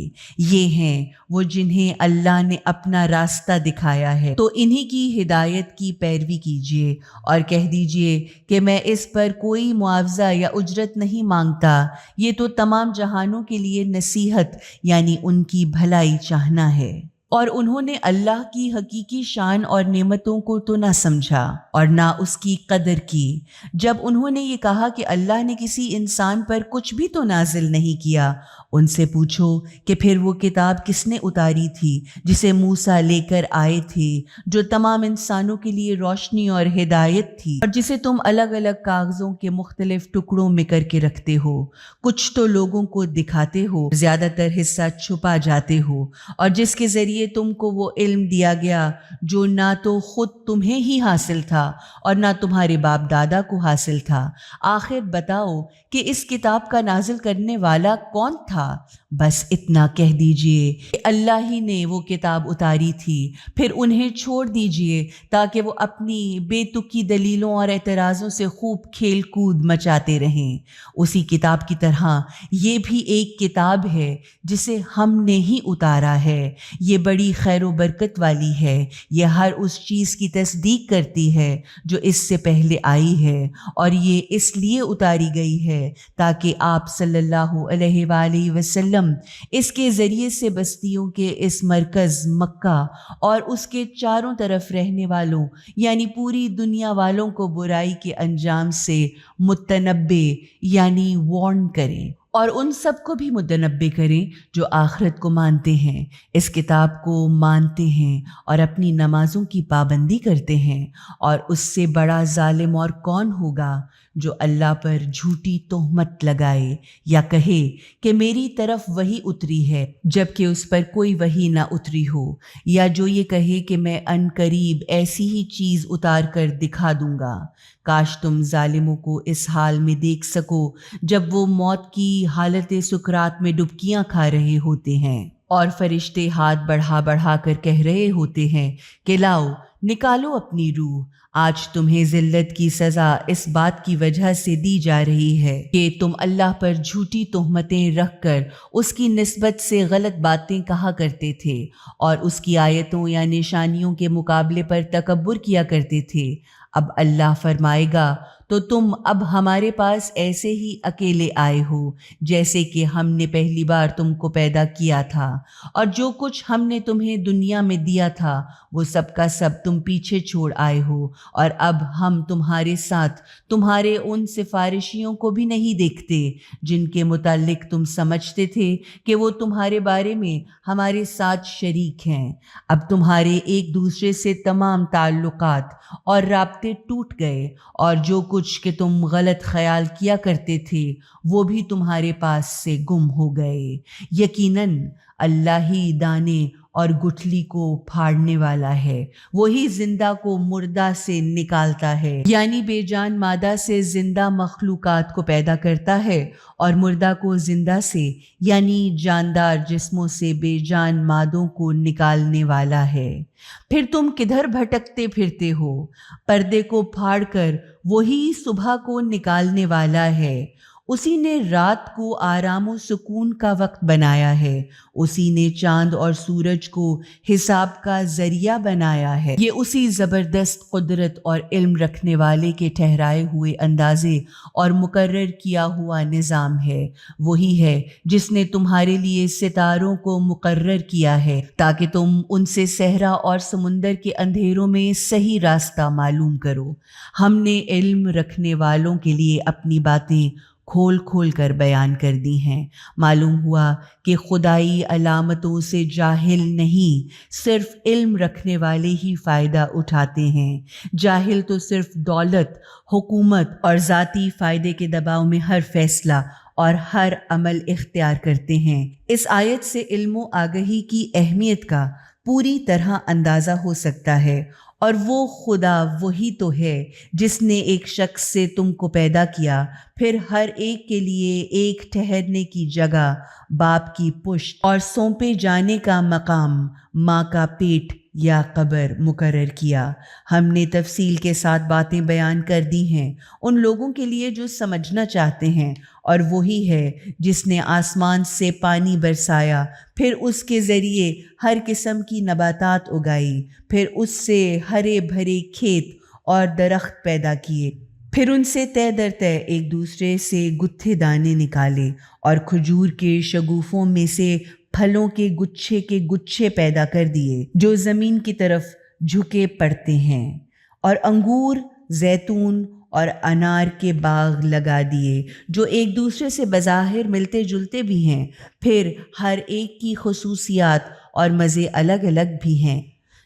یہ ہیں وہ جنہیں اللہ نے اپنا راستہ دکھایا ہے، تو انہی کی ہدایت کی پیروی کیجیے اور کہہ دیجیے کہ میں اس پر کوئی معاوضہ یا اجرت نہیں مانگتا، یہ تو تمام جہانوں کے لیے نصیحت یعنی ان کی بھلائی چاہنا ہے۔ اور انہوں نے اللہ کی حقیقی شان اور نعمتوں کو تو نہ سمجھا اور نہ اس کی قدر کی۔ جب انہوں نے یہ کہا کہ اللہ نے کسی انسان پر کچھ بھی تو نازل نہیں کیا، ان سے پوچھو کہ پھر وہ کتاب کس نے اتاری تھی جسے موسیٰ لے کر آئے تھے، جو تمام انسانوں کے لیے روشنی اور ہدایت تھی، اور جسے تم الگ الگ کاغذوں کے مختلف ٹکڑوں میں کر کے رکھتے ہو، کچھ تو لوگوں کو دکھاتے ہو، زیادہ تر حصہ چھپا جاتے ہو، اور جس کے ذریعے تم کو وہ علم دیا گیا جو نہ تو خود تمہیں ہی حاصل تھا اور نہ تمہارے باپ دادا کو حاصل تھا۔ آخر بتاؤ کہ اس کتاب کا نازل کرنے والا کون تھا؟ بس اتنا کہہ دیجئے کہ اللہ ہی نے وہ کتاب اتاری تھی، پھر انہیں چھوڑ دیجئے تاکہ وہ اپنی بے تکی دلیلوں اور اعتراضوں سے خوب کھیل کود مچاتے رہیں۔ اسی کتاب کی طرح یہ بھی ایک کتاب ہے جسے ہم نے ہی اتارا ہے۔ یہ بڑی خیر و برکت والی ہے۔ یہ ہر اس چیز کی تصدیق کرتی ہے جو اس سے پہلے آئی ہے، اور یہ اس لیے اتاری گئی ہے تاکہ آپ صلی اللہ علیہ وآلہ وسلم اس کے ذریعے سے بستیوں کے اس مرکز مکہ اور اس کے چاروں طرف رہنے والوں یعنی پوری دنیا والوں کو برائی کے انجام سے متنبع یعنی وارن کریں، اور ان سب کو بھی متنبع کریں جو آخرت کو مانتے ہیں، اس کتاب کو مانتے ہیں اور اپنی نمازوں کی پابندی کرتے ہیں۔ اور اس سے بڑا ظالم اور کون ہوگا جو اللہ پر جھوٹی تہمت لگائے یا کہے کہ میری طرف وحی اتری ہے جبکہ اس پر کوئی وحی نہ اتری ہو، یا جو یہ کہے کہ میں ان قریب ایسی ہی چیز اتار کر دکھا دوں گا۔ کاش تم ظالموں کو اس حال میں دیکھ سکو جب وہ موت کی حالت سکرات میں ڈبکیاں کھا رہے ہوتے ہیں اور فرشتے ہاتھ بڑھا بڑھا کر کہہ رہے ہوتے ہیں کہ لاؤ نکالو اپنی روح۔ آج تمہیں ذلت کی سزا اس بات کی وجہ سے دی جا رہی ہے کہ تم اللہ پر جھوٹی تہمتیں رکھ کر اس کی نسبت سے غلط باتیں کہا کرتے تھے اور اس کی آیتوں یا نشانیوں کے مقابلے پر تکبر کیا کرتے تھے۔ اب اللہ فرمائے گا تو تم اب ہمارے پاس ایسے ہی اکیلے آئے ہو جیسے کہ ہم نے پہلی بار تم کو پیدا کیا تھا، اور جو کچھ ہم نے تمہیں دنیا میں دیا تھا وہ سب کا سب تم پیچھے چھوڑ آئے ہو، اور اب ہم تمہارے ساتھ تمہارے ان سفارشیوں کو بھی نہیں دیکھتے جن کے متعلق تم سمجھتے تھے کہ وہ تمہارے بارے میں ہمارے ساتھ شریک ہیں۔ اب تمہارے ایک دوسرے سے تمام تعلقات اور رابطے ٹوٹ گئے، اور جو کچھ کہ تم غلط خیال کیا کرتے تھے وہ بھی تمہارے پاس سے گم ہو گئے۔ یقیناً اللہ ہی دانے اور گٹھلی کو پھاڑنے والا ہے، وہی زندہ کو مردہ سے نکالتا ہے، یعنی بے جان مادہ سے زندہ مخلوقات کو پیدا کرتا ہے، اور مردہ کو زندہ سے یعنی جاندار جسموں سے بے جان مادوں کو نکالنے والا ہے۔ پھر تم کدھر بھٹکتے پھرتے ہو؟ پردے کو پھاڑ کر وہی صبح کو نکالنے والا ہے۔ اسی نے رات کو آرام و سکون کا وقت بنایا ہے، اسی نے چاند اور سورج کو حساب کا ذریعہ بنایا ہے۔ یہ اسی زبردست قدرت اور علم رکھنے والے کے ٹھہرائے ہوئے اندازے اور مقرر کیا ہوا نظام ہے۔ وہی ہے جس نے تمہارے لیے ستاروں کو مقرر کیا ہے تاکہ تم ان سے صحرا اور سمندر کے اندھیروں میں صحیح راستہ معلوم کرو۔ ہم نے علم رکھنے والوں کے لیے اپنی باتیں کھول کھول کر بیان کر دی ہیں۔ معلوم ہوا کہ خدائی علامتوں سے جاہل نہیں، صرف علم رکھنے والے ہی فائدہ اٹھاتے ہیں۔ جاہل تو صرف دولت، حکومت اور ذاتی فائدے کے دباؤ میں ہر فیصلہ اور ہر عمل اختیار کرتے ہیں۔ اس آیت سے علم و آگہی کی اہمیت کا پوری طرح اندازہ ہو سکتا ہے، اور وہ خدا وہی تو ہے جس نے ایک شخص سے تم کو پیدا کیا، پھر ہر ایک کے لیے ایک ٹھہرنے کی جگہ، باپ کی پشت اور سونپے جانے کا مقام، ماں کا پیٹ یا قبر مقرر کیا۔ ہم نے تفصیل کے ساتھ باتیں بیان کر دی ہیں ان لوگوں کے لیے جو سمجھنا چاہتے ہیں، اور وہی ہے جس نے آسمان سے پانی برسایا، پھر اس کے ذریعے ہر قسم کی نباتات اگائی، پھر اس سے ہرے بھرے کھیت اور درخت پیدا کیے، پھر ان سے تہ در تہ ایک دوسرے سے گتھے دانے نکالے، اور کھجور کے شگوفوں میں سے پھلوں کے گچھے پیدا کر دیے جو زمین کی طرف جھکے پڑتے ہیں، اور انگور، زیتون اور انار کے باغ لگا دیے جو ایک دوسرے سے بظاہر ملتے جلتے بھی ہیں، پھر ہر ایک کی خصوصیات اور مزے الگ الگ بھی ہیں۔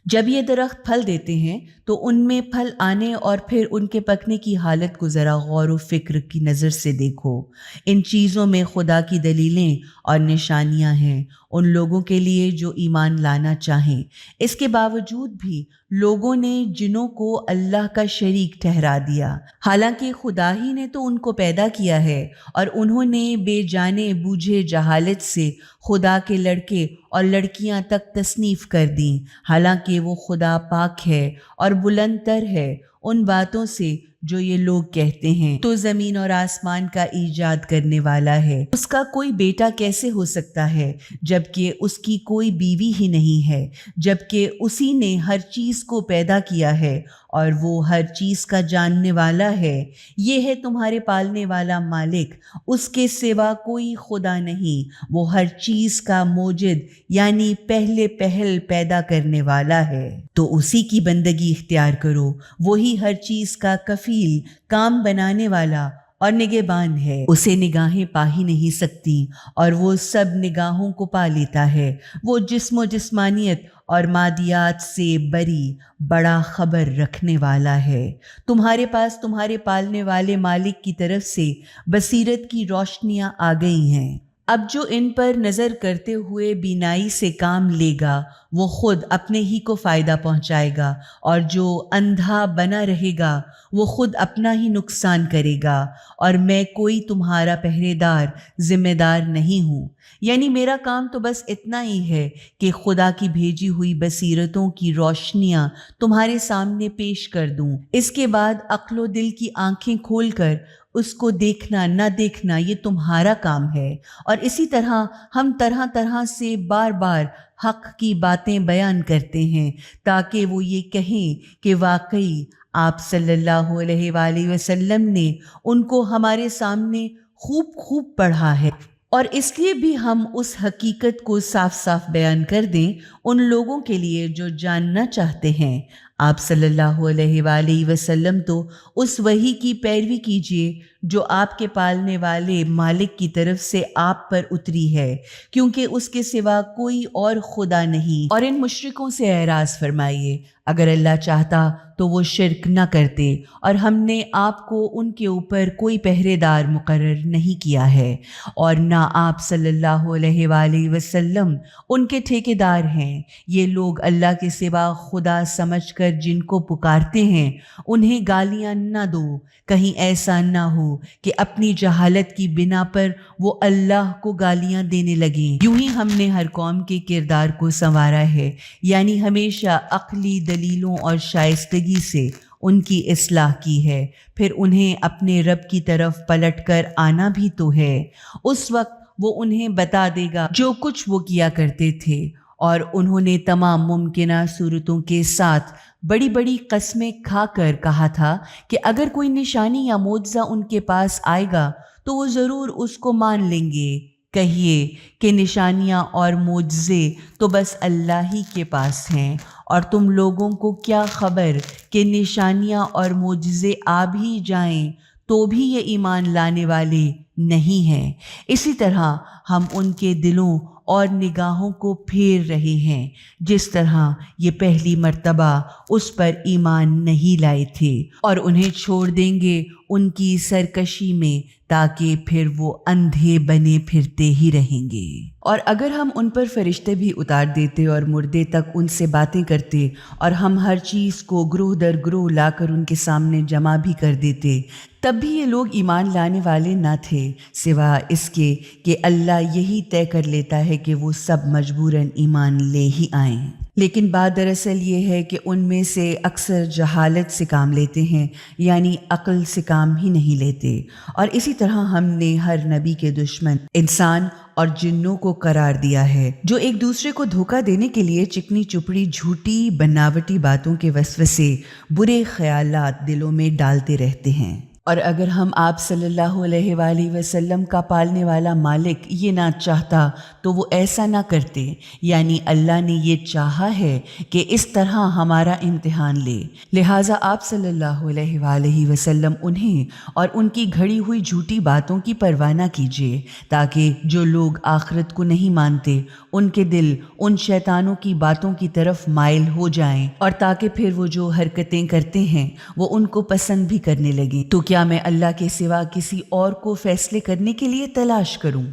جب یہ درخت پھل دیتے ہیں تو ان میں پھل آنے اور پھر ان کے پکنے کی حالت کو ذرا غور و فکر کی نظر سے دیکھو۔ ان چیزوں میں خدا کی دلیلیں اور نشانیاں ہیں ان لوگوں کے لیے جو ایمان لانا چاہیں۔ اس کے باوجود بھی لوگوں نے جنوں کو اللہ کا شریک ٹھہرا دیا، حالانکہ خدا ہی نے تو ان کو پیدا کیا ہے، اور انہوں نے بے جانے بوجھے جہالت سے خدا کے لڑکے اور لڑکیاں تک تصنیف کر دیں، حالانکہ وہ خدا پاک ہے اور بلند تر ہے ان باتوں سے جو یہ لوگ کہتے ہیں۔ تو زمین اور آسمان کا ایجاد کرنے والا ہے، اس کا کوئی بیٹا کیسے ہو سکتا ہے جبکہ اس کی کوئی بیوی ہی نہیں ہے، جبکہ اسی نے ہر چیز کو پیدا کیا ہے اور وہ ہر چیز کا جاننے والا ہے۔ یہ ہے تمہارے پالنے والا مالک، اس کے سوا کوئی خدا نہیں، وہ ہر چیز کا موجد یعنی پہلے پہل پیدا کرنے والا ہے۔ تو اسی کی بندگی اختیار کرو، وہی ہر چیز کا کفیل، کام بنانے والا اور نگہبان ہے۔ اسے نگاہیں پا ہی نہیں سکتی اور وہ سب نگاہوں کو پا لیتا ہے۔ وہ جسم و جسمانیت اور مادیات سے بری بڑا خبر رکھنے والا ہے۔ تمہارے پاس تمہارے پالنے والے مالک کی طرف سے بصیرت کی روشنیاں آ گئی ہیں۔ اب جو ان پر نظر کرتے ہوئے بینائی سے کام لے گا وہ خود اپنے ہی کو فائدہ پہنچائے گا، اور جو اندھا بنا رہے گا وہ خود اپنا ہی نقصان کرے گا، اور میں کوئی تمہارا پہرے دار ذمہ دار نہیں ہوں۔ یعنی میرا کام تو بس اتنا ہی ہے کہ خدا کی بھیجی ہوئی بصیرتوں کی روشنیاں تمہارے سامنے پیش کر دوں، اس کے بعد عقل و دل کی آنکھیں کھول کر اس کو دیکھنا نہ دیکھنا یہ تمہارا کام ہے۔ اور اسی طرح ہم طرح طرح سے بار بار حق کی باتیں بیان کرتے ہیں تاکہ وہ یہ کہیں کہ واقعی آپ صلی اللہ علیہ وآلہ وسلم نے ان کو ہمارے سامنے خوب پڑھا ہے۔ اور اس لیے بھی ہم اس حقیقت کو صاف صاف بیان کر دیں ان لوگوں کے لیے جو جاننا چاہتے ہیں۔ آپ صلی اللہ علیہ وآلہ وسلم تو اس وحی کی پیروی کیجیے جو آپ کے پالنے والے مالک کی طرف سے آپ پر اتری ہے، کیونکہ اس کے سوا کوئی اور خدا نہیں۔ اور ان مشرکوں سے اعراض فرمائیے، اگر اللہ چاہتا تو وہ شرک نہ کرتے، اور ہم نے آپ کو ان کے اوپر کوئی پہرے دار مقرر نہیں کیا ہے، اور نہ آپ صلی اللہ علیہ وآلہ وسلم ان کے ٹھیکیدار ہیں۔ یہ لوگ اللہ کے سوا خدا سمجھ کر جن کو پکارتے ہیں انہیں گالیاں نہ دو، کہیں ایسا نہ ہو کہ اپنی جہالت کی بنا پر وہ اللہ کو گالیاں دینے لگیں۔ یوں ہی ہم نے ہر قوم کے کردار کو سنوارا ہے، یعنی ہمیشہ عقلی دلیلوں اور شائستگی سے ان کی اصلاح کی ہے، پھر انہیں اپنے رب کی طرف پلٹ کر آنا بھی تو ہے۔ اس وقت وہ انہیں بتا دے گا جو کچھ وہ کیا کرتے تھے، اور انہوں نے تمام ممکنہ صورتوں کے ساتھ بڑی بڑی قسمیں کھا کر کہا تھا کہ اگر کوئی نشانی یا معجزہ ان کے پاس آئے گا تو وہ ضرور اس کو مان لیں گے۔ کہیے کہ نشانیاں اور معجزے تو بس اللہ ہی کے پاس ہیں، اور تم لوگوں کو کیا خبر کہ نشانیاں اور معجزے آ بھی جائیں تو بھی یہ ایمان لانے والے نہیں ہیں۔ اسی طرح ہم ان کے دلوں اور نگاہوں کو پھیر رہے ہیں جس طرح یہ پہلی مرتبہ اس پر ایمان نہیں لائے تھے، اور انہیں چھوڑ دیں گے ان کی سرکشی میں تاکہ پھر وہ اندھے بنے پھرتے ہی رہیں گے۔ اور اگر ہم ان پر فرشتے بھی اتار دیتے اور مردے تک ان سے باتیں کرتے، اور ہم ہر چیز کو گروہ در گروہ لا کر ان کے سامنے جمع بھی کر دیتے، تب بھی یہ لوگ ایمان لانے والے نہ تھے، سوا اس کے کہ اللہ یہی طے کر لیتا ہے کہ وہ سب مجبوراً ایمان لے ہی آئیں۔ لیکن بات دراصل یہ ہے کہ ان میں سے اکثر جہالت سے کام لیتے ہیں، یعنی عقل سے کام ہی نہیں لیتے۔ اور اسی طرح ہم نے ہر نبی کے دشمن انسان اور جنوں کو قرار دیا ہے، جو ایک دوسرے کو دھوکہ دینے کے لیے چکنی چپڑی جھوٹی بناوٹی باتوں کے وسوسے، برے خیالات دلوں میں ڈالتے رہتے ہیں۔ اور اگر ہم آپ صلی اللہ علیہ وآلہ وسلم کا پالنے والا مالک یہ نہ چاہتا تو وہ ایسا نہ کرتے، یعنی اللہ نے یہ چاہا ہے کہ اس طرح ہمارا امتحان لے، لہٰذا آپ صلی اللہ علیہ وآلہ وسلم انہیں اور ان کی گھڑی ہوئی جھوٹی باتوں کی پرواہ نہ کیجیے، تاکہ جو لوگ آخرت کو نہیں مانتے ان کے دل ان شیطانوں کی باتوں کی طرف مائل ہو جائیں، اور تاکہ پھر وہ جو حرکتیں کرتے ہیں وہ ان کو پسند بھی کرنے لگیں۔ تو کیا میں اللہ کے سوا کسی اور کو فیصلے کرنے کے لیے تلاش کروں؟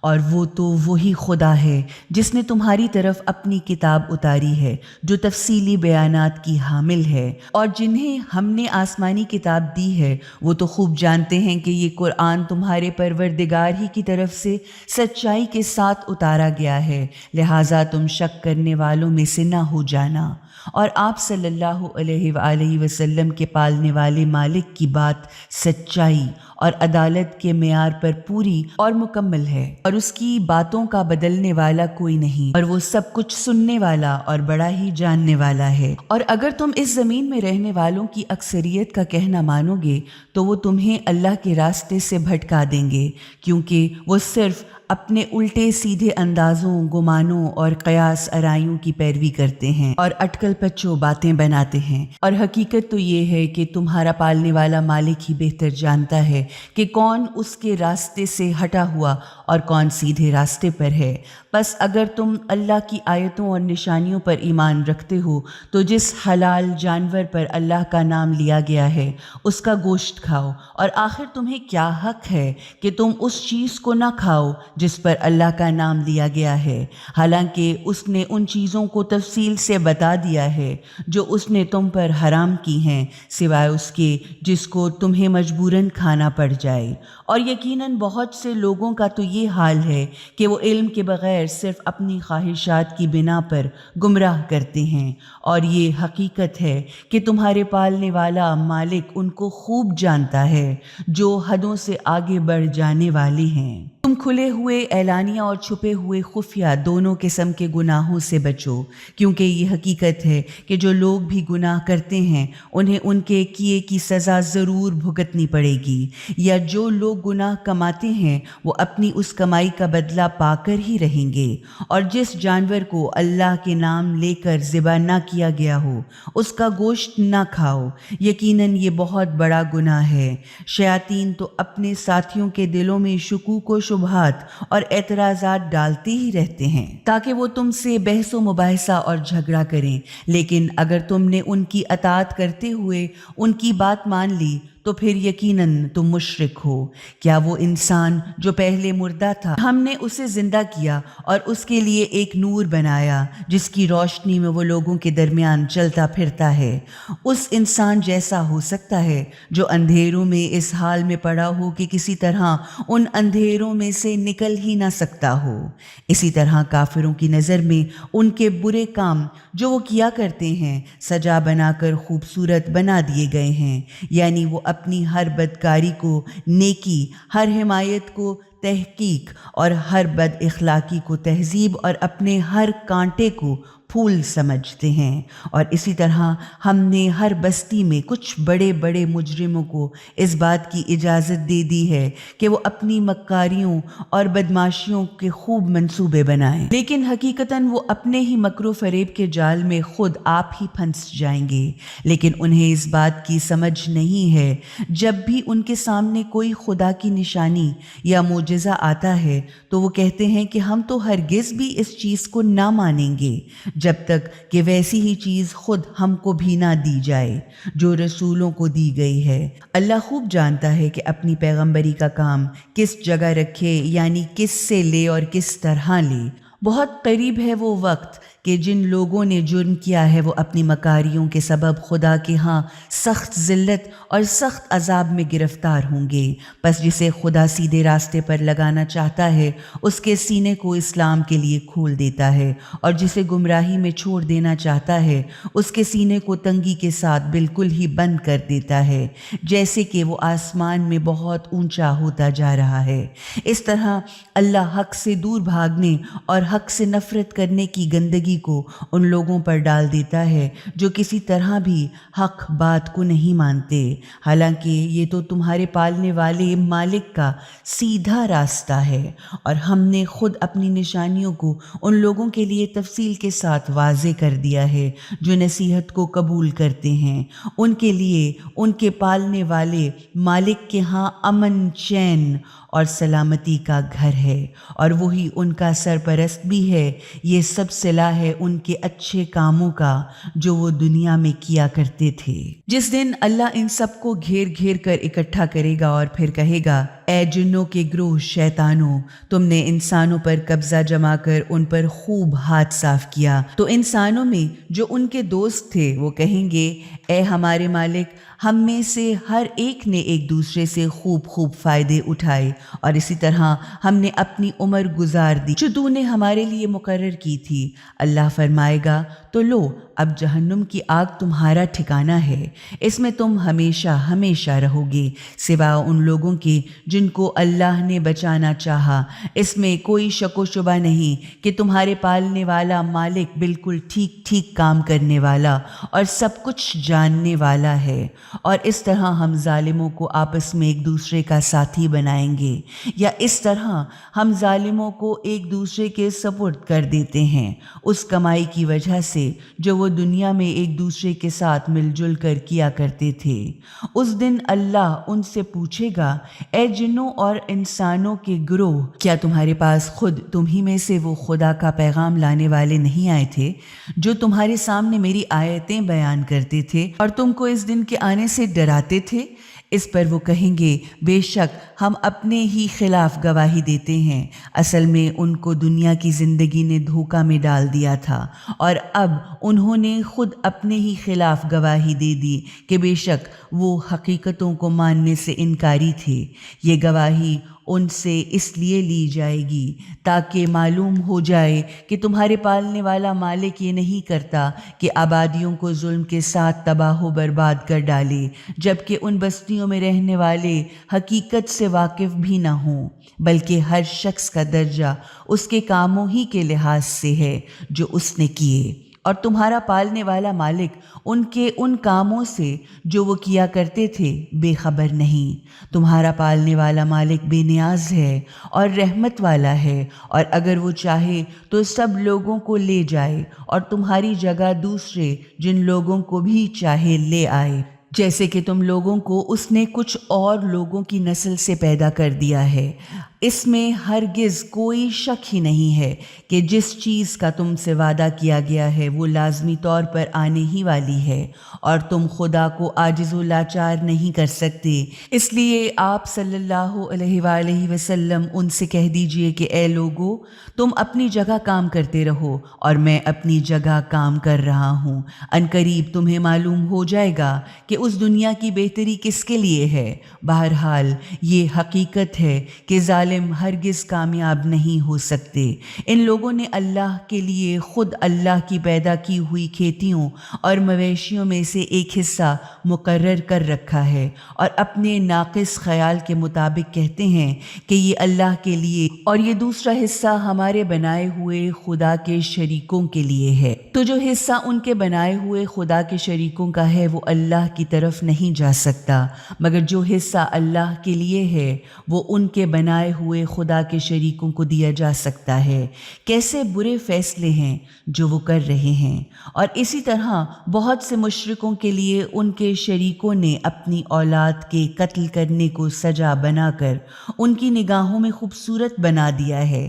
اور وہ تو وہی خدا ہے جس نے تمہاری طرف اپنی کتاب اتاری ہے جو تفصیلی بیانات کی حامل ہے، اور جنہیں ہم نے آسمانی کتاب دی ہے وہ تو خوب جانتے ہیں کہ یہ قرآن تمہارے پروردگار ہی کی طرف سے سچائی کے ساتھ اتارا گیا ہے، لہٰذا تم شک کرنے والوں میں سے نہ ہو جانا۔ اور آپ صلی اللہ علیہ وآلہ وسلم کے پالنے والے مالک کی بات سچائی اور عدالت کے معیار پر پوری اور مکمل ہے، اور اس کی باتوں کا بدلنے والا کوئی نہیں، اور وہ سب کچھ سننے والا اور بڑا ہی جاننے والا ہے۔ اور اگر تم اس زمین میں رہنے والوں کی اکثریت کا کہنا مانو گے تو وہ تمہیں اللہ کے راستے سے بھٹکا دیں گے، کیونکہ وہ صرف اپنے الٹے سیدھے اندازوں، گمانوں اور قیاس آرائیوں کی پیروی کرتے ہیں اور اٹکل پچو باتیں بناتے ہیں۔ اور حقیقت تو یہ ہے کہ تمہارا پالنے والا مالک ہی بہتر جانتا ہے کہ کون اس کے راستے سے ہٹا ہوا اور کون سیدھے راستے پر ہے۔ بس اگر تم اللہ کی آیتوں اور نشانیوں پر ایمان رکھتے ہو تو جس حلال جانور پر اللہ کا نام لیا گیا ہے اس کا گوشت کھاؤ، اور آخر تمہیں کیا حق ہے کہ تم اس چیز کو نہ کھاؤ جس پر اللہ کا نام لیا گیا ہے، حالانکہ اس نے ان چیزوں کو تفصیل سے بتا دیا ہے جو اس نے تم پر حرام کی ہیں، سوائے اس کے جس کو تمہیں مجبوراً کھانا پڑ جائے۔ اور یقیناً بہت سے لوگوں کا تو یہ حال ہے کہ وہ علم کے بغیر صرف اپنی خواہشات کی بنا پر گمراہ کرتے ہیں، اور یہ حقیقت ہے کہ تمہارے پالنے والا مالک ان کو خوب جانتا ہے جو حدوں سے آگے بڑھ جانے والے ہیں۔ تم کھلے ہوئے اعلانیہ اور چھپے ہوئے خفیہ دونوں قسم کے گناہوں سے بچو، کیونکہ یہ حقیقت ہے کہ جو لوگ بھی گناہ کرتے ہیں انہیں ان کے کیے کی سزا ضرور بھگتنی پڑے گی، یا جو لوگ گناہ کماتے ہیں وہ اپنی اس کمائی کا بدلہ پا کر ہی رہیں گے۔ اور جس جانور کو اللہ کے نام لے کر ذبح نہ کیا گیا ہو اس کا گوشت نہ کھاؤ، یقیناً یہ بہت بڑا گناہ ہے۔ شیاطین تو اپنے ساتھیوں کے دلوں میں شکوک و شبہات اور اعتراضات ڈالتے ہی رہتے ہیں تاکہ وہ تم سے بحث و مباحثہ اور جھگڑا کریں، لیکن اگر تم نے ان کی اطاعت کرتے ہوئے ان کی بات مان لی تو پھر یقیناً تم مشرک ہو۔ کیا وہ انسان جو پہلے مردہ تھا ہم نے اسے زندہ کیا اور اس کے لیے ایک نور بنایا جس کی روشنی میں وہ لوگوں کے درمیان چلتا پھرتا ہے، اس انسان جیسا ہو سکتا ہے جو اندھیروں میں اس حال میں پڑا ہو کہ کسی طرح ان اندھیروں میں سے نکل ہی نہ سکتا ہو۔ اسی طرح کافروں کی نظر میں ان کے برے کام جو وہ کیا کرتے ہیں سجا بنا کر خوبصورت بنا دیے گئے ہیں، یعنی وہ اپنی ہر بدکاری کو نیکی، ہر حمایت کو تحقیق اور ہر بد اخلاقی کو تہذیب اور اپنے ہر کانٹے کو پھول سمجھتے ہیں۔ اور اسی طرح ہم نے ہر بستی میں کچھ بڑے بڑے مجرموں کو اس بات کی اجازت دے دی ہے کہ وہ اپنی مکاریوں اور بدماشیوں کے خوب منصوبے بنائیں، لیکن حقیقتاً وہ اپنے ہی مکر و فریب کے جال میں خود آپ ہی پھنس جائیں گے۔ لیکن انہیں اس بات کی سمجھ نہیں ہے، جب بھی ان کے سامنے کوئی خدا کی نشانی یا معجزہ آتا ہے تو وہ کہتے ہیں کہ ہم تو ہرگز بھی اس چیز کو نہ مانیں گے جب تک کہ ویسی ہی چیز خود ہم کو بھی نہ دی جائے جو رسولوں کو دی گئی ہے۔ اللہ خوب جانتا ہے کہ اپنی پیغمبری کا کام کس جگہ رکھے، یعنی کس سے لے اور کس طرح لے۔ بہت قریب ہے وہ وقت کہ جن لوگوں نے جرم کیا ہے وہ اپنی مکاریوں کے سبب خدا کے ہاں سخت ذلت اور سخت عذاب میں گرفتار ہوں گے۔ پس جسے خدا سیدھے راستے پر لگانا چاہتا ہے اس کے سینے کو اسلام کے لیے کھول دیتا ہے، اور جسے گمراہی میں چھوڑ دینا چاہتا ہے اس کے سینے کو تنگی کے ساتھ بالکل ہی بند کر دیتا ہے، جیسے کہ وہ آسمان میں بہت اونچا ہوتا جا رہا ہے۔ اس طرح اللہ حق سے دور بھاگنے اور حق سے نفرت کرنے کی گندگی زندگی کو ان لوگوں پر ڈال دیتا ہے جو کسی طرح بھی حق بات کو نہیں مانتے، حالانکہ یہ تو تمہارے پالنے والے مالک کا سیدھا راستہ ہے، اور ہم نے خود اپنی نشانیوں کو ان لوگوں کے لیے تفصیل کے ساتھ واضح کر دیا ہے جو نصیحت کو قبول کرتے ہیں۔ ان کے لیے ان کے پالنے والے مالک کے ہاں امن، چین اور سلامتی کا گھر ہے، اور وہی ان کا سرپرست بھی ہے۔ یہ سب صلہ ہے ان کے اچھے کاموں کا جو وہ دنیا میں کیا کرتے تھے۔ جس دن اللہ ان سب کو گھیر گھیر کر اکٹھا کرے گا اور پھر کہے گا، اے جنوں کے گروہ شیطانوں، تم نے انسانوں پر قبضہ جما کر ان پر خوب ہاتھ صاف کیا، تو انسانوں میں جو ان کے دوست تھے وہ کہیں گے، اے ہمارے مالک، ہم میں سے ہر ایک نے ایک دوسرے سے خوب خوب فائدے اٹھائے، اور اسی طرح ہم نے اپنی عمر گزار دی جو تو نے ہمارے لیے مقرر کی تھی۔ اللہ فرمائے گا، تو لو، اب جہنم کی آگ تمہارا ٹھکانہ ہے، اس میں تم ہمیشہ ہمیشہ رہو گے، سوا ان لوگوں کے جن کو اللہ نے بچانا چاہا۔ اس میں کوئی شک و شبہ نہیں کہ تمہارے پالنے والا مالک بالکل ٹھیک ٹھیک کام کرنے والا اور سب کچھ جاننے والا ہے، اور اس طرح ہم ظالموں کو آپس میں ایک دوسرے کا ساتھی بنائیں گے، یا اس طرح ہم ظالموں کو ایک دوسرے کے سپرد کر دیتے ہیں اس کمائی کی وجہ سے جو وہ دنیا میں ایک دوسرے کے ساتھ مل جل کر کیا کرتے تھے۔ اس دن اللہ ان سے پوچھے گا، اے جنوں اور انسانوں کے گروہ، کیا تمہارے پاس خود تم ہی میں سے وہ خدا کا پیغام لانے والے نہیں آئے تھے جو تمہارے سامنے میری آیتیں بیان کرتے تھے اور تم کو اس دن کے آنے سے ڈراتے تھے؟ اس پر وہ کہیں گے، بے شک ہم اپنے ہی خلاف گواہی دیتے ہیں، اصل میں ان کو دنیا کی زندگی نے دھوکہ میں ڈال دیا تھا، اور اب انہوں نے خود اپنے ہی خلاف گواہی دے دی کہ بے شک وہ حقیقتوں کو ماننے سے انکاری تھے۔ یہ گواہی ان سے اس لیے لی جائے گی تاکہ معلوم ہو جائے کہ تمہارے پالنے والا مالک یہ نہیں کرتا کہ آبادیوں کو ظلم کے ساتھ تباہ و برباد کر ڈالے، جبکہ ان بستیوں میں رہنے والے حقیقت سے واقف بھی نہ ہوں، بلکہ ہر شخص کا درجہ اس کے کاموں ہی کے لحاظ سے ہے جو اس نے کیے، اور تمہارا پالنے والا مالک ان کے ان کاموں سے جو وہ کیا کرتے تھے بے خبر نہیں۔ تمہارا پالنے والا مالک بے نیاز ہے اور رحمت والا ہے، اور اگر وہ چاہے تو سب لوگوں کو لے جائے اور تمہاری جگہ دوسرے جن لوگوں کو بھی چاہے لے آئے، جیسے کہ تم لوگوں کو اس نے کچھ اور لوگوں کی نسل سے پیدا کر دیا ہے۔ اس میں ہرگز کوئی شک ہی نہیں ہے کہ جس چیز کا تم سے وعدہ کیا گیا ہے وہ لازمی طور پر آنے ہی والی ہے، اور تم خدا کو عاجز و لاچار نہیں کر سکتے۔ اس لیے آپ صلی اللہ علیہ وآلہ وسلم ان سے کہہ دیجئے کہ اے لوگو، تم اپنی جگہ کام کرتے رہو اور میں اپنی جگہ کام کر رہا ہوں، عنقریب تمہیں معلوم ہو جائے گا کہ اس دنیا کی بہتری کس کے لیے ہے۔ بہرحال یہ حقیقت ہے کہ ظالم ہرگز کامیاب نہیں ہو سکتے۔ ان لوگوں نے اللہ کے لیے خود اللہ کی پیدا کی ہوئی کھیتیوں اور مویشیوں میں سے ایک حصہ مقرر کر رکھا ہے، اور اپنے ناقص خیال کے مطابق کہتے ہیں کہ یہ اللہ کے لیے اور یہ دوسرا حصہ ہمارے بنائے ہوئے خدا کے شریکوں کے لیے ہے۔ تو جو حصہ ان کے بنائے ہوئے خدا کے شریکوں کا ہے وہ اللہ کی طرف نہیں جا سکتا، مگر جو حصہ اللہ کے لیے ہے وہ ان کے بنائے ہوئے خدا کے شریکوں کو دیا جا سکتا ہے۔ کیسے برے فیصلے ہیں جو وہ کر رہے ہیں۔ اور اسی طرح بہت سے مشرکوں کے لیے ان کے شریکوں نے اپنی اولاد کے قتل کرنے کو سزا بنا کر ان کی نگاہوں میں خوبصورت بنا دیا ہے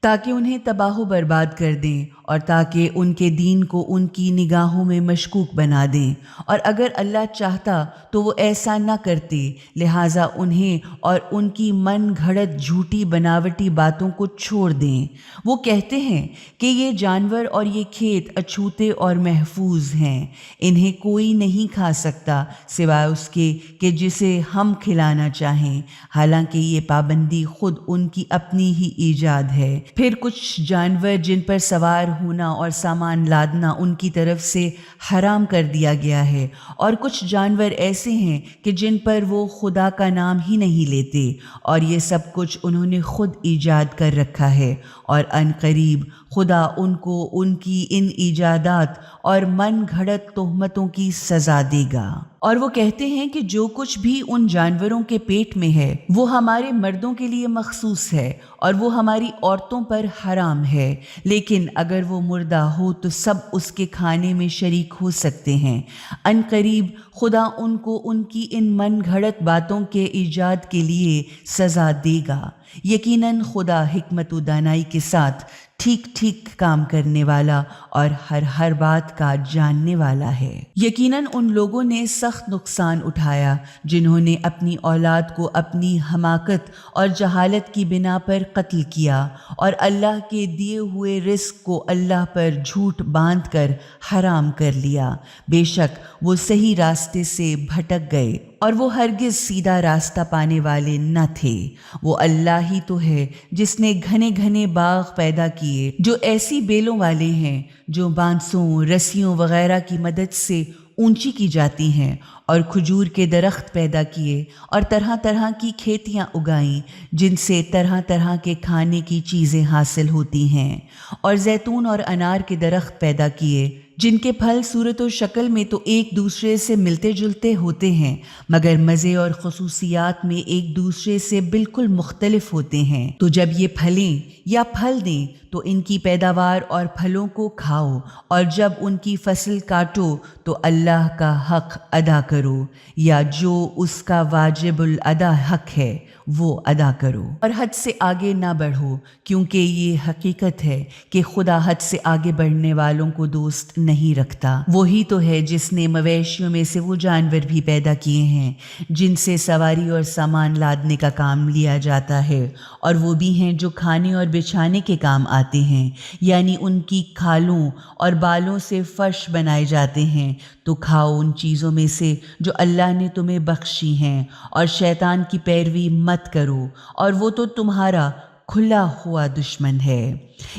تاکہ انہیں تباہ و برباد کر دیں، اور تاکہ ان کے دین کو ان کی نگاہوں میں مشکوک بنا دیں، اور اگر اللہ چاہتا تو وہ ایسا نہ کرتے، لہٰذا انہیں اور ان کی من گھڑت جھوٹی بناوٹی باتوں کو چھوڑ دیں۔ وہ کہتے ہیں کہ یہ جانور اور یہ کھیت اچھوتے اور محفوظ ہیں، انہیں کوئی نہیں کھا سکتا سوائے اس کے کہ جسے ہم کھلانا چاہیں، حالانکہ یہ پابندی خود ان کی اپنی ہی ایجاد ہے۔ پھر کچھ جانور جن پر سوار ہونا اور سامان لادنا ان کی طرف سے حرام کر دیا گیا ہے، اور کچھ جانور ایسے ہیں کہ جن پر وہ خدا کا نام ہی نہیں لیتے، اور یہ سب کچھ انہوں نے خود ایجاد کر رکھا ہے، اور ان قریب خدا ان کو ان کی ان ایجادات اور من گھڑت تہمتوں کی سزا دے گا۔ اور وہ کہتے ہیں کہ جو کچھ بھی ان جانوروں کے پیٹ میں ہے وہ ہمارے مردوں کے لیے مخصوص ہے اور وہ ہماری عورتوں پر حرام ہے، لیکن اگر وہ مردہ ہو تو سب اس کے کھانے میں شریک ہو سکتے ہیں۔ ان قریب خدا ان کو ان کی ان من گھڑت باتوں کے ایجاد کے لیے سزا دے گا۔ یقیناً خدا حکمت و دانائی کے ساتھ ٹھیک ٹھیک کام کرنے والا اور ہر بات کا جاننے والا ہے۔ یقیناً ان لوگوں نے سخت نقصان اٹھایا جنہوں نے اپنی اولاد کو اپنی حماقت اور جہالت کی بنا پر قتل کیا اور اللہ کے دیے ہوئے رزق کو اللہ پر جھوٹ باندھ کر حرام کر لیا۔ بے شک وہ صحیح راستے سے بھٹک گئے اور وہ ہرگز سیدھا راستہ پانے والے نہ تھے۔ وہ اللہ ہی تو ہے جس نے گھنے گھنے باغ پیدا کیے جو ایسی بیلوں والے ہیں جو بانسوں، رسیوں وغیرہ کی مدد سے اونچی کی جاتی ہیں، اور کھجور کے درخت پیدا کیے اور طرح طرح کی کھیتیاں اگائیں جن سے طرح طرح کے کھانے کی چیزیں حاصل ہوتی ہیں، اور زیتون اور انار کے درخت پیدا کیے جن کے پھل صورت و شکل میں تو ایک دوسرے سے ملتے جلتے ہوتے ہیں مگر مزے اور خصوصیات میں ایک دوسرے سے بالکل مختلف ہوتے ہیں۔ تو جب یہ پھلیں یا پھل دیں تو ان کی پیداوار اور پھلوں کو کھاؤ، اور جب ان کی فصل کاٹو تو اللہ کا حق ادا کرو، یا جو اس کا واجب الادا حق ہے وہ ادا کرو، اور حد سے آگے نہ بڑھو، کیونکہ یہ حقیقت ہے کہ خدا حد سے آگے بڑھنے والوں کو دوست نہیں رکھتا۔ وہی تو ہے جس نے مویشیوں میں سے وہ جانور بھی پیدا کیے ہیں جن سے سواری اور سامان لادنے کا کام لیا جاتا ہے، اور وہ بھی ہیں جو کھانے اور بچھانے کے کام آتے ہیں، یعنی ان کی کھالوں اور بالوں سے فرش بنائے جاتے ہیں۔ تو کھاؤ ان چیزوں میں سے جو اللہ نے تمہیں بخشی ہیں، اور شیطان کی پیروی مت کرو، اور وہ تو تمہارا کھلا ہوا دشمن ہے۔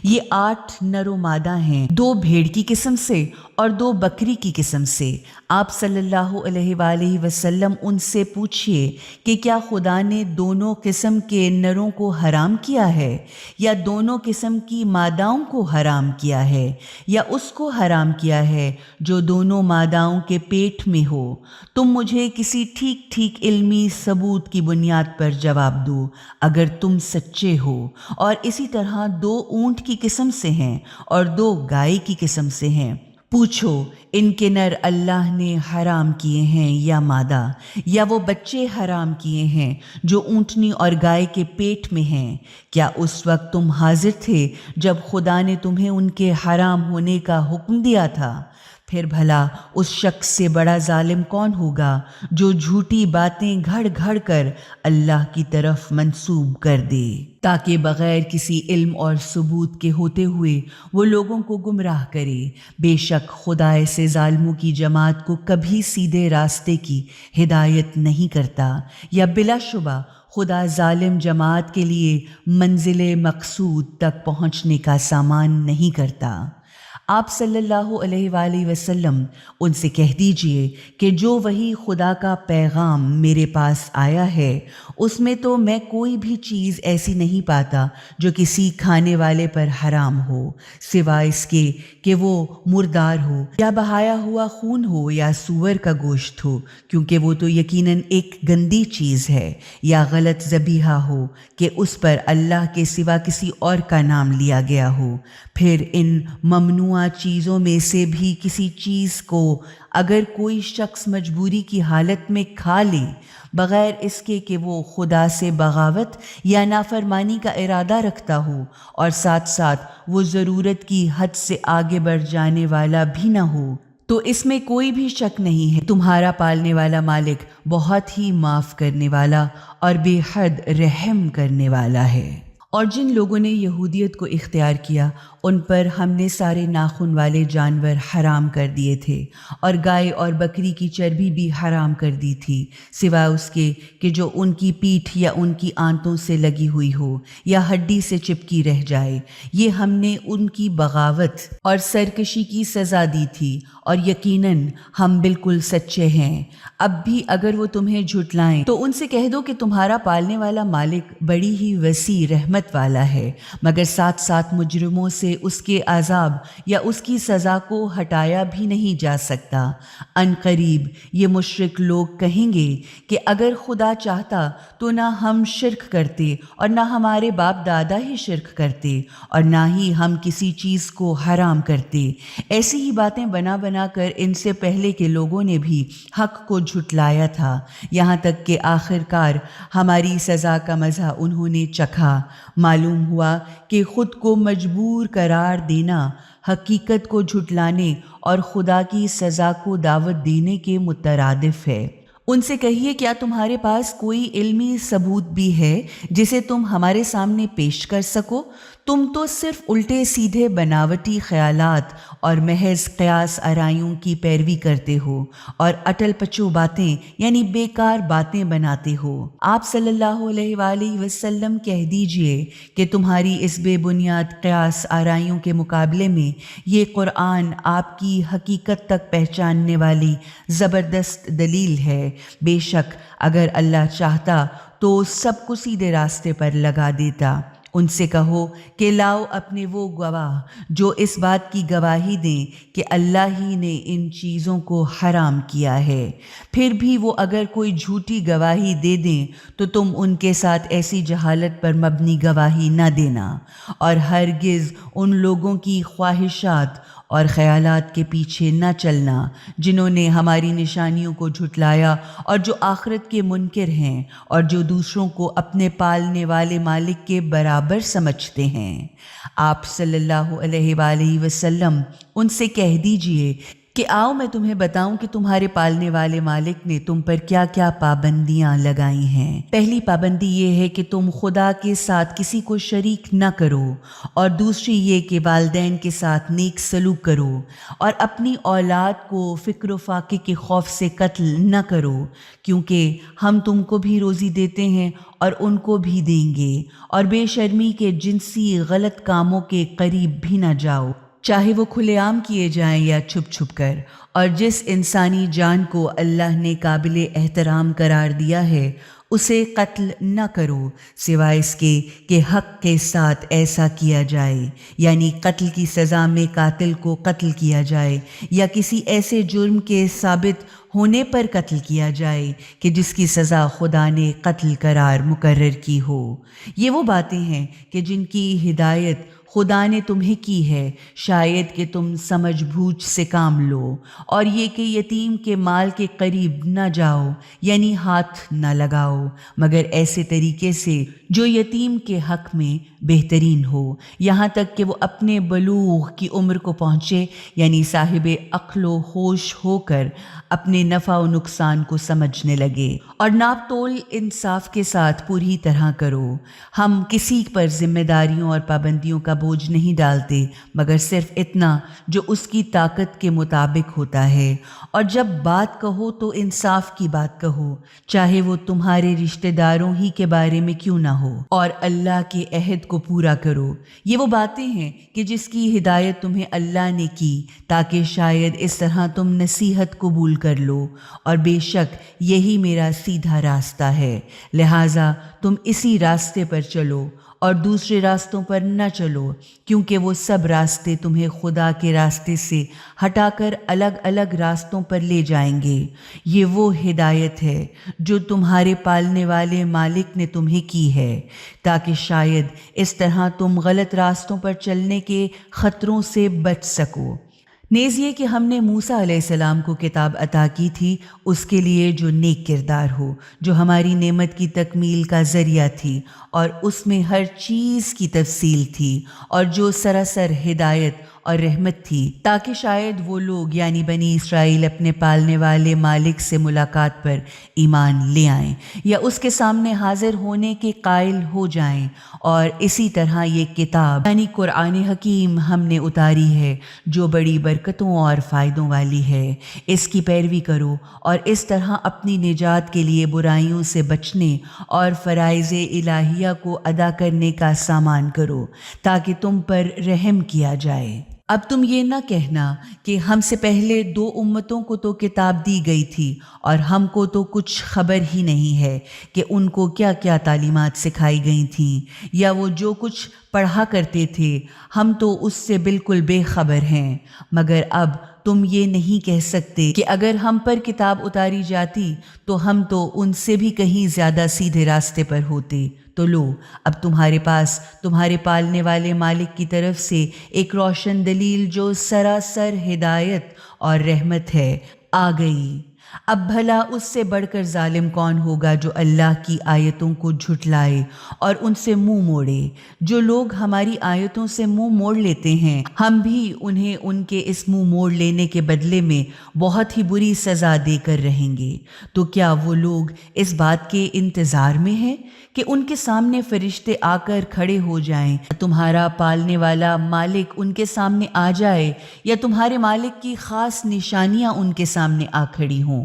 یہ 8 نر و مادہ ہیں، 2 بھیڑ کی قسم سے اور 2 بکری کی قسم سے۔ آپ صلی اللہ علیہ وآلہ وسلم ان سے پوچھئے کہ کیا خدا نے دونوں قسم کے نروں کو حرام کیا ہے، یا دونوں قسم کی ماداؤں کو حرام کیا ہے، یا اس کو حرام کیا ہے جو دونوں ماداؤں کے پیٹ میں ہو؟ تم مجھے کسی ٹھیک ٹھیک علمی ثبوت کی بنیاد پر جواب دو اگر تم سچے ہو۔ اور اسی طرح 2 اونٹ کی قسم سے ہیں اور 2 گائے کی قسم سے ہیں۔ پوچھو ان کے نر اللہ نے حرام کیے ہیں یا مادہ، یا وہ بچے حرام کیے ہیں جو اونٹنی اور گائے کے پیٹ میں ہیں؟ کیا اس وقت تم حاضر تھے جب خدا نے تمہیں ان کے حرام ہونے کا حکم دیا تھا؟ پھر بھلا اس شخص سے بڑا ظالم کون ہوگا جو جھوٹی باتیں گھڑ گھڑ کر اللہ کی طرف منسوب کر دے تاکہ بغیر کسی علم اور ثبوت کے ہوتے ہوئے وہ لوگوں کو گمراہ کرے۔ بے شک خدا ایسے ظالموں کی جماعت کو کبھی سیدھے راستے کی ہدایت نہیں کرتا، یا بلا شبہ خدا ظالم جماعت کے لیے منزل مقصود تک پہنچنے کا سامان نہیں کرتا۔ آپ صلی اللہ علیہ وآلہ وسلم ان سے کہہ دیجئے کہ جو وہی خدا کا پیغام میرے پاس آیا ہے اس میں تو میں کوئی بھی چیز ایسی نہیں پاتا جو کسی کھانے والے پر حرام ہو، سوائے اس کے کہ وہ مردار ہو، یا بہایا ہوا خون ہو، یا سور کا گوشت ہو، کیونکہ وہ تو یقیناً ایک گندی چیز ہے، یا غلط ذبیحہ ہو کہ اس پر اللہ کے سوا کسی اور کا نام لیا گیا ہو۔ پھر ان ممنوع چیزوں میں سے بھی کسی چیز کو اگر کوئی شخص مجبوری کی حالت میں کھا لے بغیر اس کے کہ وہ خدا سے بغاوت یا نافرمانی کا ارادہ رکھتا ہو، اور ساتھ ساتھ وہ ضرورت کی حد سے آگے بڑھ جانے والا بھی نہ ہو، تو اس میں کوئی بھی شک نہیں ہے تمہارا پالنے والا مالک بہت ہی معاف کرنے والا اور بے حد رحم کرنے والا ہے۔ اور جن لوگوں نے یہودیت کو اختیار کیا ان پر ہم نے سارے ناخن والے جانور حرام کر دیے تھے، اور گائے اور بکری کی چربی بھی حرام کر دی تھی، سوائے اس کے کہ جو ان کی پیٹھ یا ان کی آنتوں سے لگی ہوئی ہو یا ہڈی سے چپکی رہ جائے۔ یہ ہم نے ان کی بغاوت اور سرکشی کی سزا دی تھی، اور یقیناً ہم بالکل سچے ہیں۔ اب بھی اگر وہ تمہیں جھٹلائیں تو ان سے کہہ دو کہ تمہارا پالنے والا مالک بڑی ہی وسیع رحمت والا ہے، مگر ساتھ ساتھ مجرموں سے اس کے عذاب یا اس کی سزا کو ہٹایا بھی نہیں جا سکتا۔ ان قریب یہ مشرک لوگ کہیں گے کہ اگر خدا چاہتا تو نہ ہم شرک کرتے اور نہ ہمارے باپ دادا ہی شرک کرتے، اور نہ ہی ہم کسی چیز کو حرام کرتے۔ ایسی ہی باتیں بنا بنا کر ان سے پہلے کے لوگوں نے بھی حق کو جھٹلایا تھا، یہاں تک کہ آخر کار ہماری سزا کا مزہ انہوں نے چکھا۔ معلوم ہوا کہ خود کو مجبور قرار دینا حقیقت کو جھٹلانے اور خدا کی سزا کو دعوت دینے کے مترادف ہے۔ ان سے کہیے کیا تمہارے پاس کوئی علمی ثبوت بھی ہے جسے تم ہمارے سامنے پیش کر سکو؟ تم تو صرف الٹے سیدھے بناوٹی خیالات اور محض قیاس آرائیوں کی پیروی کرتے ہو اور اٹل پچو باتیں یعنی بیکار باتیں بناتے ہو۔ آپ صلی اللہ علیہ وآلہ وسلم کہہ دیجئے کہ تمہاری اس بے بنیاد قیاس آرائیوں کے مقابلے میں یہ قرآن آپ کی حقیقت تک پہچاننے والی زبردست دلیل ہے۔ بے شک اگر اللہ چاہتا تو سب کو سیدھے راستے پر لگا دیتا۔ ان سے کہو کہ لاؤ اپنے وہ گواہ جو اس بات کی گواہی دیں کہ اللہ ہی نے ان چیزوں کو حرام کیا ہے۔ پھر بھی وہ اگر کوئی جھوٹی گواہی دے دیں تو تم ان کے ساتھ ایسی جہالت پر مبنی گواہی نہ دینا، اور ہرگز ان لوگوں کی خواہشات اور خیالات کے پیچھے نہ چلنا جنہوں نے ہماری نشانیوں کو جھٹلایا اور جو آخرت کے منکر ہیں اور جو دوسروں کو اپنے پالنے والے مالک کے برابر سمجھتے ہیں۔ آپ صلی اللہ علیہ وآلہ وسلم ان سے کہہ دیجئے کہ آؤ میں تمہیں بتاؤں کہ تمہارے پالنے والے مالک نے تم پر کیا کیا پابندیاں لگائی ہیں۔ پہلی پابندی یہ ہے کہ تم خدا کے ساتھ کسی کو شریک نہ کرو، اور دوسری یہ کہ والدین کے ساتھ نیک سلوک کرو، اور اپنی اولاد کو فکر و فاقے کے خوف سے قتل نہ کرو، کیونکہ ہم تم کو بھی روزی دیتے ہیں اور ان کو بھی دیں گے، اور بے شرمی کے جنسی غلط کاموں کے قریب بھی نہ جاؤ، چاہے وہ کھلے عام کیے جائیں یا چھپ چھپ کر، اور جس انسانی جان کو اللہ نے قابل احترام قرار دیا ہے اسے قتل نہ کرو، سوائے اس کے کہ حق کے ساتھ ایسا کیا جائے، یعنی قتل کی سزا میں قاتل کو قتل کیا جائے یا کسی ایسے جرم کے ثابت ہونے پر قتل کیا جائے کہ جس کی سزا خدا نے قتل قرار مقرر کی ہو۔ یہ وہ باتیں ہیں کہ جن کی ہدایت خدا نے تمہیں کی ہے، شاید کہ تم سمجھ بوجھ سے کام لو، اور یہ کہ یتیم کے مال کے قریب نہ جاؤ، یعنی ہاتھ نہ لگاؤ، مگر ایسے طریقے سے جو یتیم کے حق میں بہترین ہو، یہاں تک کہ وہ اپنے بلوغ کی عمر کو پہنچے، یعنی صاحب عقل و ہوش ہو کر اپنے نفع و نقصان کو سمجھنے لگے، اور ناپ تول انصاف کے ساتھ پوری طرح کرو۔ ہم کسی پر ذمہ داریوں اور پابندیوں کا بوجھ نہیں ڈالتے، مگر صرف اتنا جو اس کی طاقت کے مطابق ہوتا ہے، اور جب بات کہو تو انصاف کی بات کہو، چاہے وہ تمہارے رشتہ داروں ہی کے بارے میں کیوں نہ ہو، اور اللہ کے عہد کو پورا کرو۔ یہ وہ باتیں ہیں کہ جس کی ہدایت تمہیں اللہ نے کی تاکہ شاید اس طرح تم نصیحت قبول کر لو، اور بے شک یہی میرا سیدھا راستہ ہے، لہٰذا تم اسی راستے پر چلو اور دوسرے راستوں پر نہ چلو، کیونکہ وہ سب راستے تمہیں خدا کے راستے سے ہٹا کر الگ الگ راستوں پر لے جائیں گے۔ یہ وہ ہدایت ہے جو تمہارے پالنے والے مالک نے تمہیں کی ہے، تاکہ شاید اس طرح تم غلط راستوں پر چلنے کے خطروں سے بچ سکو۔ نیز یہ کہ ہم نے موسیٰ علیہ السلام کو کتاب عطا کی تھی اس کے لیے جو نیک کردار ہو، جو ہماری نعمت کی تکمیل کا ذریعہ تھی، اور اس میں ہر چیز کی تفصیل تھی، اور جو سراسر ہدایت اور رحمت تھی، تاکہ شاید وہ لوگ یعنی بنی اسرائیل اپنے پالنے والے مالک سے ملاقات پر ایمان لے آئیں یا اس کے سامنے حاضر ہونے کے قائل ہو جائیں۔ اور اسی طرح یہ کتاب یعنی قرآن حکیم ہم نے اتاری ہے جو بڑی برکتوں اور فائدوں والی ہے۔ اس کی پیروی کرو اور اس طرح اپنی نجات کے لیے برائیوں سے بچنے اور فرائض الہیہ کو ادا کرنے کا سامان کرو تاکہ تم پر رحم کیا جائے۔ اب تم یہ نہ کہنا کہ ہم سے پہلے 2 امتوں کو تو کتاب دی گئی تھی اور ہم کو تو کچھ خبر ہی نہیں ہے کہ ان کو کیا کیا تعلیمات سکھائی گئی تھیں، یا وہ جو کچھ پڑھا کرتے تھے ہم تو اس سے بالکل بے خبر ہیں۔ مگر اب تم یہ نہیں کہہ سکتے کہ اگر ہم پر کتاب اتاری جاتی تو ہم تو ان سے بھی کہیں زیادہ سیدھے راستے پر ہوتے۔ تو لو، اب تمہارے پاس تمہارے پالنے والے مالک کی طرف سے ایک روشن دلیل جو سراسر ہدایت اور رحمت ہے آ گئی۔ اب بھلا اس سے بڑھ کر ظالم کون ہوگا جو اللہ کی آیتوں کو جھٹلائے اور ان سے منہ موڑے۔ جو لوگ ہماری آیتوں سے منہ موڑ لیتے ہیں ہم بھی انہیں ان کے اس منہ موڑ لینے کے بدلے میں بہت ہی بری سزا دے کر رہیں گے۔ تو کیا وہ لوگ اس بات کے انتظار میں ہیں کہ ان کے سامنے فرشتے آ کر کھڑے ہو جائیں، تمہارا پالنے والا مالک ان کے سامنے آ جائے، یا تمہارے مالک کی خاص نشانیاں ان کے سامنے آ کھڑی ہوں؟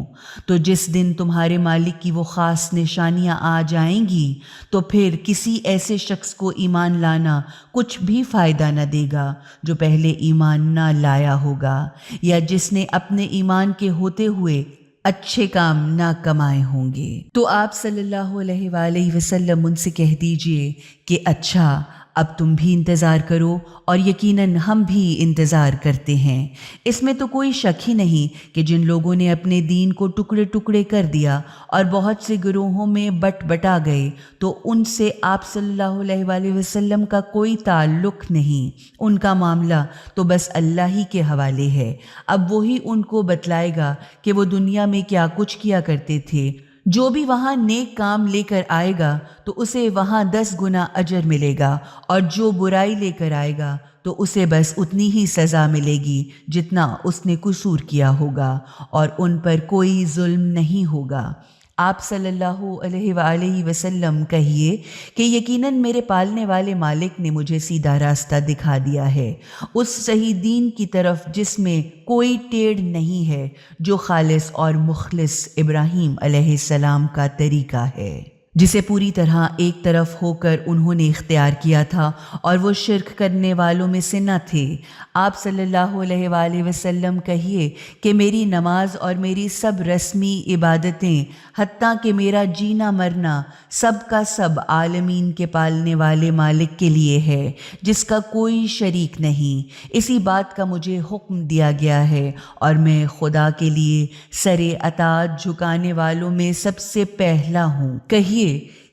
تو جس دن تمہارے مالک کی وہ خاص نشانیاں آ جائیں گی تو پھر کسی ایسے شخص کو ایمان لانا کچھ بھی فائدہ نہ دے گا جو پہلے ایمان نہ لایا ہوگا، یا جس نے اپنے ایمان کے ہوتے ہوئے اچھے کام نہ کمائے ہوں گے۔ تو آپ صلی اللہ علیہ وآلہ وسلم ان سے کہہ دیجئے کہ اچھا، اب تم بھی انتظار کرو اور یقیناً ہم بھی انتظار کرتے ہیں۔ اس میں تو کوئی شک ہی نہیں کہ جن لوگوں نے اپنے دین کو ٹکڑے ٹکڑے کر دیا اور بہت سے گروہوں میں بٹا گئے تو ان سے آپ صلی اللہ علیہ وآلہ وسلم کا کوئی تعلق نہیں۔ ان کا معاملہ تو بس اللہ ہی کے حوالے ہے۔ اب وہی ان کو بتلائے گا کہ وہ دنیا میں کیا کچھ کیا کرتے تھے۔ جو بھی وہاں نیک کام لے کر آئے گا تو اسے وہاں 10 گنا اجر ملے گا، اور جو برائی لے کر آئے گا تو اسے بس اتنی ہی سزا ملے گی جتنا اس نے قصور کیا ہوگا، اور ان پر کوئی ظلم نہیں ہوگا۔ آپ صلی اللہ علیہ وآلہ وسلم کہیے کہ یقیناً میرے پالنے والے مالک نے مجھے سیدھا راستہ دکھا دیا ہے، اس صحیح دین کی طرف جس میں کوئی ٹیڑھ نہیں ہے، جو خالص اور مخلص ابراہیم علیہ السلام کا طریقہ ہے، جسے پوری طرح ایک طرف ہو کر انہوں نے اختیار کیا تھا، اور وہ شرک کرنے والوں میں سے نہ تھے۔ آپ صلی اللہ علیہ وآلہ وسلم کہیے کہ میری نماز اور میری سب رسمی عبادتیں حتیٰ کہ میرا جینا مرنا سب کا سب عالمین کے پالنے والے مالک کے لیے ہے، جس کا کوئی شریک نہیں۔ اسی بات کا مجھے حکم دیا گیا ہے، اور میں خدا کے لیے سر اطاعت جھکانے والوں میں سب سے پہلا ہوں۔ کہیے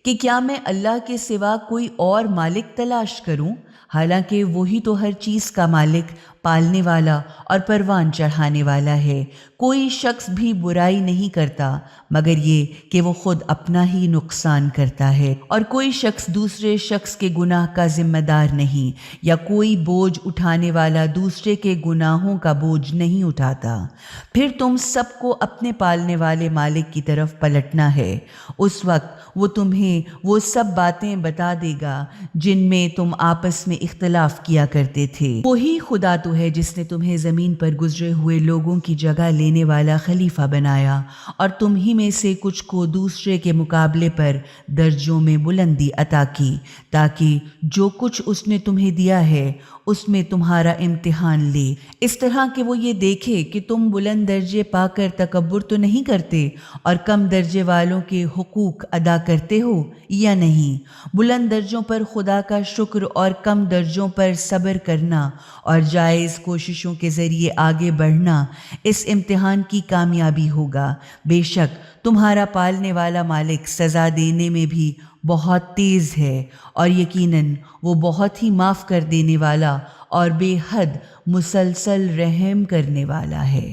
کہ کیا میں اللہ کے سوا کوئی اور مالک تلاش کروں، حالانکہ وہی تو ہر چیز کا مالک، پالنے والا اور پروان چڑھانے والا ہے۔ کوئی شخص بھی برائی نہیں کرتا مگر یہ کہ وہ خود اپنا ہی نقصان کرتا ہے، اور کوئی شخص دوسرے شخص کے گناہ کا ذمہ دار نہیں، یا کوئی بوجھ اٹھانے والا دوسرے کے گناہوں کا بوجھ نہیں اٹھاتا۔ پھر تم سب کو اپنے پالنے والے مالک کی طرف پلٹنا ہے۔ اس وقت وہ تمہیں وہ سب باتیں بتا دے گا جن میں تم آپس میں اختلاف کیا کرتے تھے۔ وہی خدا تو ہے جس نے تمہیں زمین پر گزرے ہوئے لوگوں کی جگہ لینے والا خلیفہ بنایا، اور تم ہی میں سے کچھ کو دوسرے کے مقابلے پر درجوں میں بلندی عطا کی، تاکہ جو کچھ اس نے تمہیں دیا ہے اس میں تمہارا امتحان لے، اس طرح کہ وہ یہ دیکھے کہ تم بلند درجے پا کر تکبر تو نہیں کرتے اور کم درجے والوں کے حقوق ادا کرتے ہو یا نہیں۔ بلند درجوں پر خدا کا شکر اور کم درجوں پر صبر کرنا اور جائز کوششوں کے ذریعے آگے بڑھنا اس امتحان کی کامیابی ہوگا۔ بے شک تمہارا پالنے والا مالک سزا دینے میں بھی بہت تیز ہے، اور یقیناً وہ بہت ہی معاف کر دینے والا اور بے حد مسلسل رحم کرنے والا ہے۔